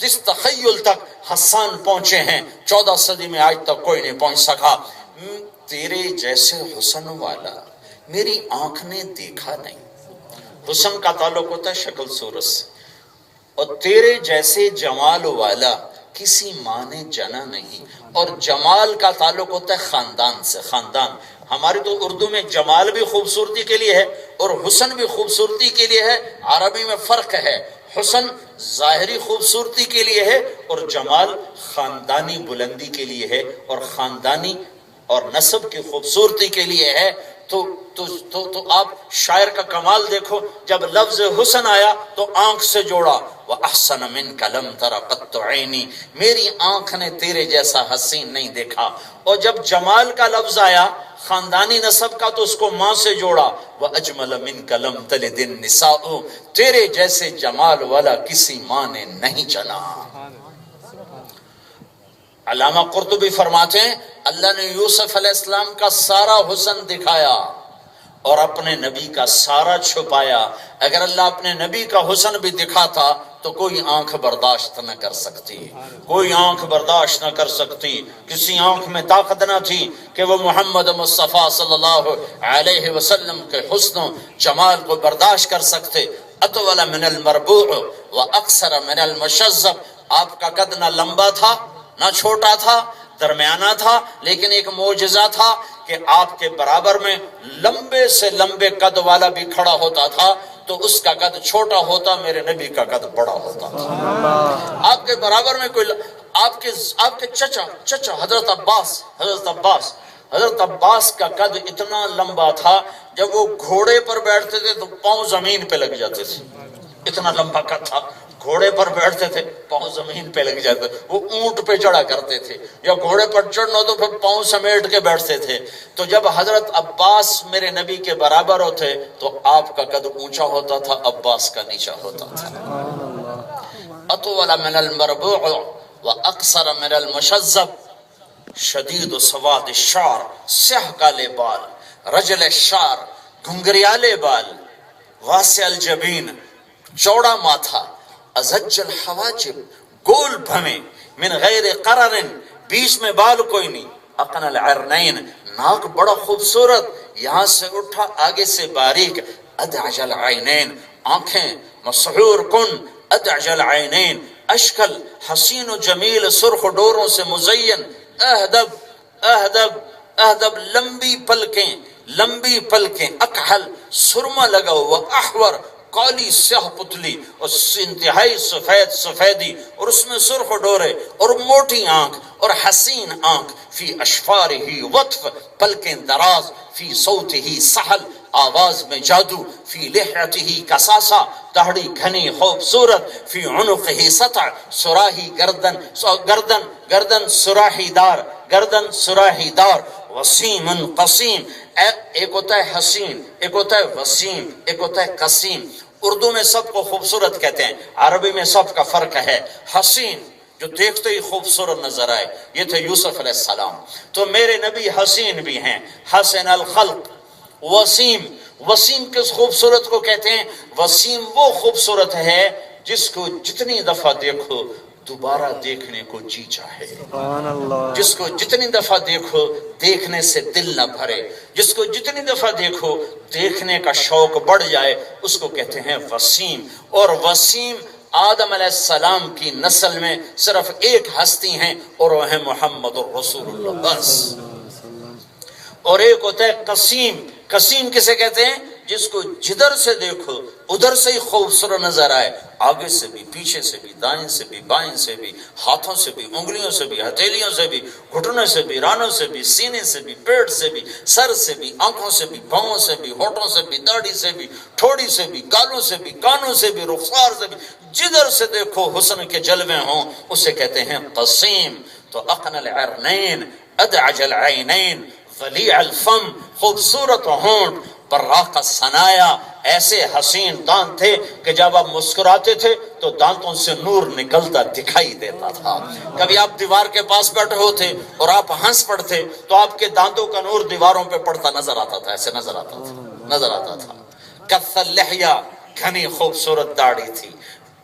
جس تخیل تک حسان پہنچے ہیں 14 صدی میں آج تک کوئی نہیں پہنچ سکا۔ تیرے جیسے حسن والا میری آنکھ نے دیکھا نہیں. حسن کا تعلق ہوتا ہے شکل صورت سے، اور تیرے جیسے جمال والا کسی ماں نے جنا نہیں. اور جمال کا تعلق ہوتا ہے خاندان سے. خاندان ہماری تو اردو میں جمال بھی خوبصورتی کے لیے ہے اور حسن بھی خوبصورتی کے لیے ہے. عربی میں فرق ہے. حسن ظاہری خوبصورتی کے لیے ہے اور جمال خاندانی بلندی کے لیے ہے اور خاندانی اور نسب کی خوبصورتی کے لیے ہے. تو آپ شاعر کا کمال دیکھو، جب لفظ حسن آیا تو آنکھ سے جوڑا، وَأَحْسَنَ مِنْكَ لَمْ تَرَ قَطُّ عَيْنِي، میری آنکھ نے تیرے جیسا حسین نہیں دیکھا. اور جب جمال کا لفظ آیا خاندانی نسب کا تو اس کو ماں سے جوڑا، وَأَجْمَلَ مِنْكَ لَمْ تَلِدِ النِّسَاءُ، تیرے جیسے جمال والا کسی ماں نے نہیں جنا. علامہ قرطبی فرماتے ہیں اللہ نے یوسف علیہ السلام کا سارا حسن دکھایا اور اپنے نبی کا سارا چھپایا. اگر اللہ اپنے نبی کا حسن بھی دکھاتا تو کوئی آنکھ برداشت نہ کر سکتی، کوئی آنکھ برداشت نہ کر سکتی. کسی آنکھ میں طاقت نہ تھی کہ وہ محمد مصطفیٰ صلی اللہ علیہ وسلم کے حسن و جمال کو برداشت کر سکتے. اطول من المربوع واقصر من المشذب، آپ کا قد نہ لمبا تھا نہ چھوٹا تھا، درمیانہ تھا، لیکن ایک معجزہ تھا کہ آپ کے برابر میں لمبے سے لمبے قد والا بھی کھڑا ہوتا تھا تو اس کا قد چھوٹا ہوتا، میرے نبی کا قد بڑا ہوتا تھا. آپ کے برابر میں کوئی آپ کے چچا حضرت عباس کا قد اتنا لمبا تھا جب وہ گھوڑے پر بیٹھتے تھے تو پاؤں زمین پہ لگ جاتے تھے، اتنا لمبا قد تھا. گھوڑے پر بیٹھتے تھے پاؤں زمین پہ لگ جاتے، وہ اونٹ پہ چڑھا کرتے تھے، یا گھوڑے پر چڑھنا تو پھر پاؤں سمیٹ کے بیٹھتے تھے. تو جب حضرت عباس میرے نبی کے برابر ہوتے تو آپ کا قد اونچا ہوتا تھا، عباس کا نیچا ہوتا تھا. اطول من المربوع واقصر من المشذب، شدید سواد الشعر، سیاہ کالے بال، رجل الشعر، گھنگریالے بال، واسع الجبین، چوڑا ماتھا، ازج الحواجب، گول بھویں، من غیر قرر، بیچ میں بال کوئی نہیں، اقن العرنین، ناک بڑا خوبصورت، یہاں سے اٹھا آگے سے باریک، ادعج العینین، آنکھیں مسحور کن، ادعج العینین، اشکل حسین و جمیل، سرخ ڈوروں سے مزین، اہدب، لمبی پلکیں، اکحل، سرما لگا ہوا، احور، کالی سیاہ پتلی اور انتہائی سفیدی اور اس میں سرخ ڈورے اور موٹی آنکھ اور حسین آنکھ، فی اشفارہ وطف، پلکیں دراز، فی صوتہ سحل، آواز میں جادو، فی لحیتہ کساسہ، داڑھی گھنی خوبصورت، فی عنقہ سطع، سراہی گردن سراہی دار، وسیم قسیم. ایک ہوتا ہے حسین، ایک ہوتا ہے وسیم، ایک ہوتا ہے قسیم. اردو میں سب کو خوبصورت کہتے ہیں، عربی میں سب کا فرق ہے. حسین جو دیکھتے ہی خوبصورت نظر آئے، یہ تھے یوسف علیہ السلام. تو میرے نبی حسین بھی ہیں، حسن الخلق. وسیم کس خوبصورت کو کہتے ہیں؟ وسیم وہ خوبصورت ہے جس کو جتنی دفعہ دیکھو دوبارہ دیکھنے کو جی چاہے، جس کو جتنی دفعہ دیکھو دیکھنے سے دل نہ بھرے، جس کو جتنی دفعہ دیکھو دیکھنے کا شوق بڑھ جائے، اس کو کہتے ہیں وسیم. اور وسیم آدم علیہ السلام کی نسل میں صرف ایک ہستی ہیں اور وہ ہے محمد الرسول اللہ بس. اور ایک ہوتا ہے قسیم. قسیم کسے کہتے ہیں؟ جس کو جدھر سے دیکھو ادھر سے ہی خوبصورت نظر آئے، آگے سے بھی، پیچھے سے بھی، دائیں سے بھی، بائیں سے بھی، ہاتھوں سے بھی، انگلیوں سے بھی، ہتھیلیوں سے بھی، گھٹنوں سے بھی، رانوں سے بھی، سینے سے بھی، پیٹ سے بھی، سر سے بھی، آنکھوں سے بھی، پاؤں سے بھی، ہونٹوں سے بھی، داڑھی سے بھی، ٹھوڑی سے بھی، گالوں سے بھی، کانوں سے بھی، رخسار سے بھی، جدھر سے دیکھو حسن کے جلوے ہوں اسے کہتے ہیں قسیم. تو اقن العرنین، ادعج العینین، ولیع الفم، خوبصورت ہونٹ، براق الثنایا، ایسے حسین دانت تھے کہ جب آپ مسکراتے تھے تو دانتوں سے نور نکلتا دکھائی دیتا تھا. کبھی آپ دیوار کے پاس بیٹھے ہوتے اور آپ ہنس پڑتے تو آپ کے دانتوں کا نور دیواروں پہ پڑتا نظر آتا تھا، ایسے نظر آتا تھا. کث اللحیہ، گھنی خوبصورت داڑھی تھی،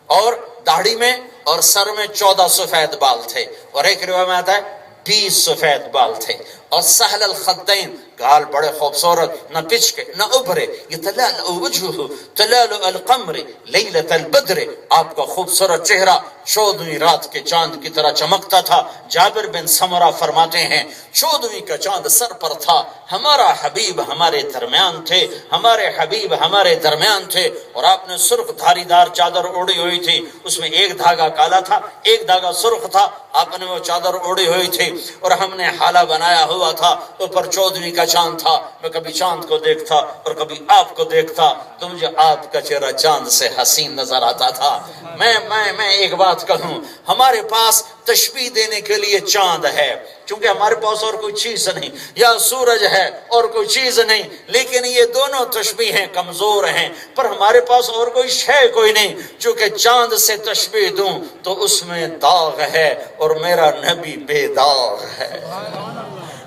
اور داڑھی میں اور سر میں 14 سفید بال تھے، اور ایک روایت میں آتا ہے 20 سفید بال تھے. اور سہل الخدین، گال بڑے خوبصورت، نہ پچکے نہ ابھرے، یہ تلالع وجہہ تلالع القمر لیلۃ البدر، آپ کا خوبصورت چہرہ 14ویں رات کے چاند کی طرح چمکتا تھا۔ جابر بن سمرہ فرماتے ہیں 14ویں کا چاند سر پر تھا، ہمارا حبیب ہمارے درمیان تھے، ہمارے حبیب ہمارے درمیان تھے، اور آپ نے سرخ دھاری دار چادر اوڑی ہوئی تھی، اس میں ایک دھاگا کالا تھا، ایک دھاگا سرخ تھا، آپ نے وہ چادر اوڑی ہوئی تھی، اور ہم نے حالہ بنایا ہوا تھا، اوپر 14ویں کا چاند تھا۔ میں کبھی چاند کو دیکھتا اور کبھی آپ کو دیکھتا تو مجھے آپ کا چہرہ چاند سے حسین نظر آتا تھا۔ میں ایک بات کہوں، ہمارے پاس تشبیہ دینے کے لیے چاند ہے، چونکہ ہمارے پاس اور کوئی چیز نہیں، یا سورج ہے اور کوئی چیز نہیں، لیکن یہ دونوں تشبیہ ہیں، کمزور ہیں، پر ہمارے پاس اور کوئی شے کوئی نہیں۔ چونکہ چاند سے تشبیہ دوں تو اس میں داغ ہے اور میرا نبی بے داغ ہے،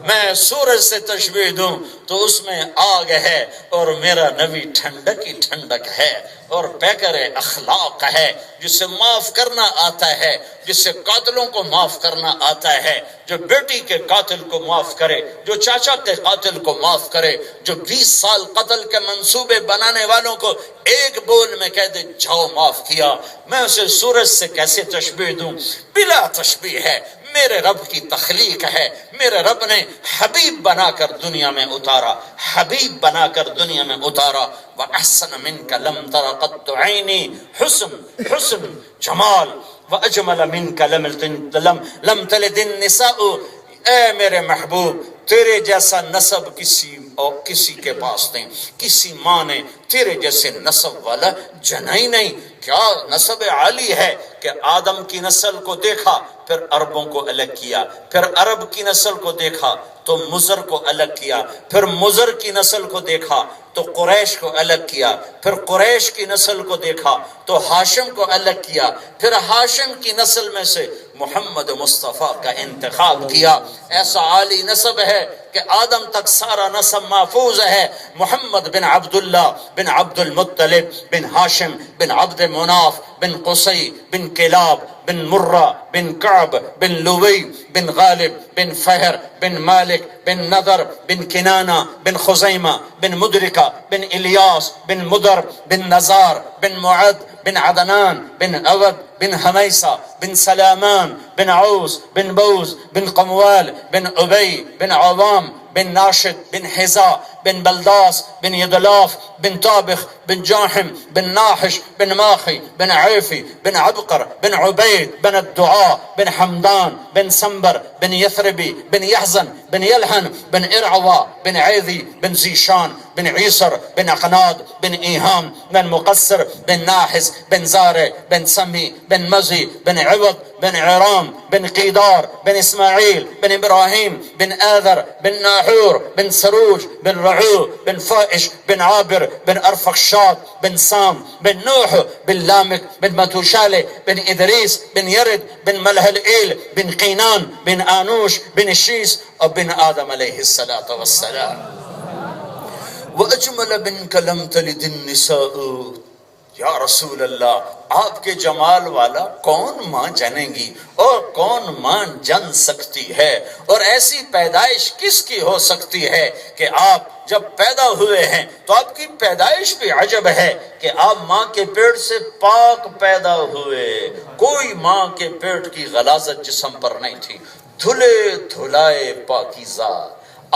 میں سورج سے تشبیہ دوں تو اس میں آگ ہے اور میرا نبی ٹھنڈک ہی ٹھنڈک ہے، اور پیکر اخلاق ہے، جسے معاف کرنا آتا ہے، جسے قاتلوں کو معاف کرنا آتا ہے، جو بیٹی کے قاتل کو معاف کرے، جو چاچا کے قاتل کو معاف کرے، جو 20 سال قتل کے منصوبے بنانے والوں کو ایک بول میں کہہ دے جاؤ معاف کیا۔ میں اسے سورج سے کیسے تشبیہ دوں؟ بلا تشبیہ ہے، میرے رب کی تخلیق ہے، میرے رب نے حبیب بنا کر دنیا میں اتارا، حبیب بنا کر دنیا میں اتارا۔ وَأَحْسَنَ مِنْكَ لَمْ تَرَ قَطُّ عَيْنِي، حسن حسن جمال، وَأَجْمَلَ مِنْكَ لَمْ تَلِدِ النِّسَاءُ، اے میرے محبوب تیرے جیسا نسب کسی کے پاس نہیں، کسی ماں نے تیرے جیسے نسب والا جنا ہی نہیں۔ کیا نسب عالی ہے کہ آدم کی نسل کو دیکھا پھر عربوں کو الگ کیا، پھر عرب کی نسل کو دیکھا تو مضر کو الگ کیا، پھر مضر کی نسل کو دیکھا تو قریش کو الگ کیا، پھر قریش کی نسل کو دیکھا تو ہاشم کو الگ کیا، پھر ہاشم کی نسل میں سے محمد مصطفیٰ کا انتخاب کیا۔ ایسا عالی نسب ہے کہ آدم تک سارا نسب محفوظ ہے۔ محمد بن عبداللہ بن عبد المطلب بن ہاشم بن عبد مناف بن قصی بن کلاب بن مرہ بن کعب بن لوی بن غالب بن فہر بن مالک بن نضر بن کنانہ بن خزیمہ بن مدرکہ بن الیاس بن مدر بن نزار بن معد بن عدنان بن عود بن حمیسہ بن سلامان بن عوس بن بوز بن قموال بن عبی بن عوام بن ناشد بن حزا بن بلداس بن یدلاف بن طابخ بن جاحم بن ناحش بن ماخی بن عیفی بن عبقر بن عبید بن الدعاء بن حمدان بن سنبر بن یثربی بن یحزن بن یلحن بن ارعوا بن عیذی بن زیشان بن عیسر بن اقناد بن ایہام بن مقصر بن ناحس بن زارع بن سمی بن مزی بن عوض بن عرام بن قیدار بن اسماعیل بن ابراہیم بن آذر بن ناحور بن سروج بن رعو بن فائش بن عابر بن ارفخشاد بن سام بن نوح بن لامک بن متوشالہ بن ادریس بن یرد بن ملہلئیل بن قینان بن آنوش بن شیس اور بن آدم علیہ السلام۔ وَأَجْمَلَ مِنْكَ لَمْ تَلِدِ النِّسَاءُ، یا رسول اللہ آپ کے جمال والا کون ماں جنیں گی اور کون ماں جن سکتی ہے، اور ایسی پیدائش کس کی ہو سکتی ہے کہ آپ جب پیدا ہوئے ہیں تو آپ کی پیدائش بھی عجب ہے کہ آپ ماں کے پیٹ سے پاک پیدا ہوئے، کوئی ماں کے پیٹ کی غلاظت جسم پر نہیں تھی، دھلے دھلائے پاکیزہ،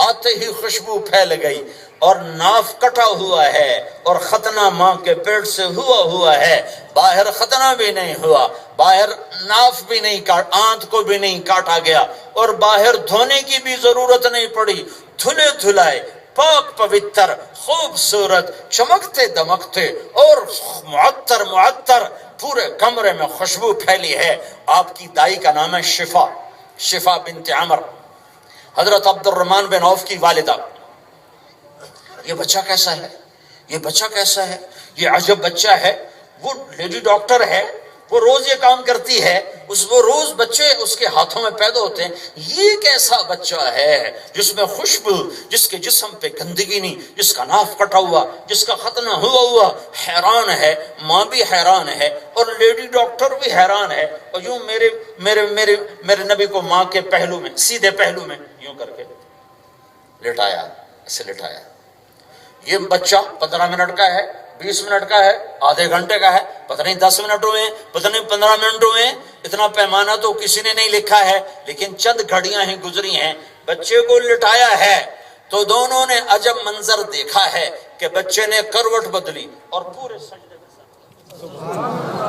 آتے ہی خوشبو پھیل گئی، اور ناف کٹا ہوا ہے اور ختنہ ماں کے پیٹ سے ہوا ہے، باہر ختنہ بھی نہیں ہوا، باہر ناف بھی نہیں آنت کو بھی نہیں کاٹا گیا، اور باہر دھونے کی بھی ضرورت نہیں پڑی، دھلے دھلائے پاک پوتر خوبصورت چمکتے دمکتے اور معطر پورے کمرے میں خوشبو پھیلی ہے۔ آپ کی دائی کا نام ہے شفا بنت عمر، حضرت عبد الرحمن بن عوف کی والدہ۔ یہ بچہ کیسا ہے، یہ بچہ کیسا ہے، یہ عجب بچہ ہے، وہ لیڈی ڈاکٹر ہے، وہ روز یہ کام کرتی ہے، وہ روز بچے اس کے ہاتھوں میں پیدا ہوتے ہیں، یہ کیسا بچہ ہے جس میں خوشبو، جس کے جسم پہ گندگی نہیں، جس کا ناف کٹا ہوا، جس کا ختنہ ہوا، حیران ہے، ماں بھی حیران ہے اور لیڈی ڈاکٹر بھی حیران ہے، اور یوں میرے نبی کو ماں کے پہلو میں، سیدھے پہلو میں یوں کر کے لٹایا، ایسے لٹایا. یہ بچہ 15 منٹ کا ہے، 20 منٹ کا ہے، آدھے گھنٹے کا ہے، پتہ نہیں 10 منٹ ہوئے، پتہ نہیں 15 منٹ ہوئے. اتنا پیمانہ تو کسی نے نہیں لکھا ہے، لیکن چند گھڑیاں ہی گزری ہیں. بچے کو لٹایا ہے تو دونوں نے عجب منظر دیکھا ہے کہ بچے نے کروٹ بدلی اور پورے سجدے میں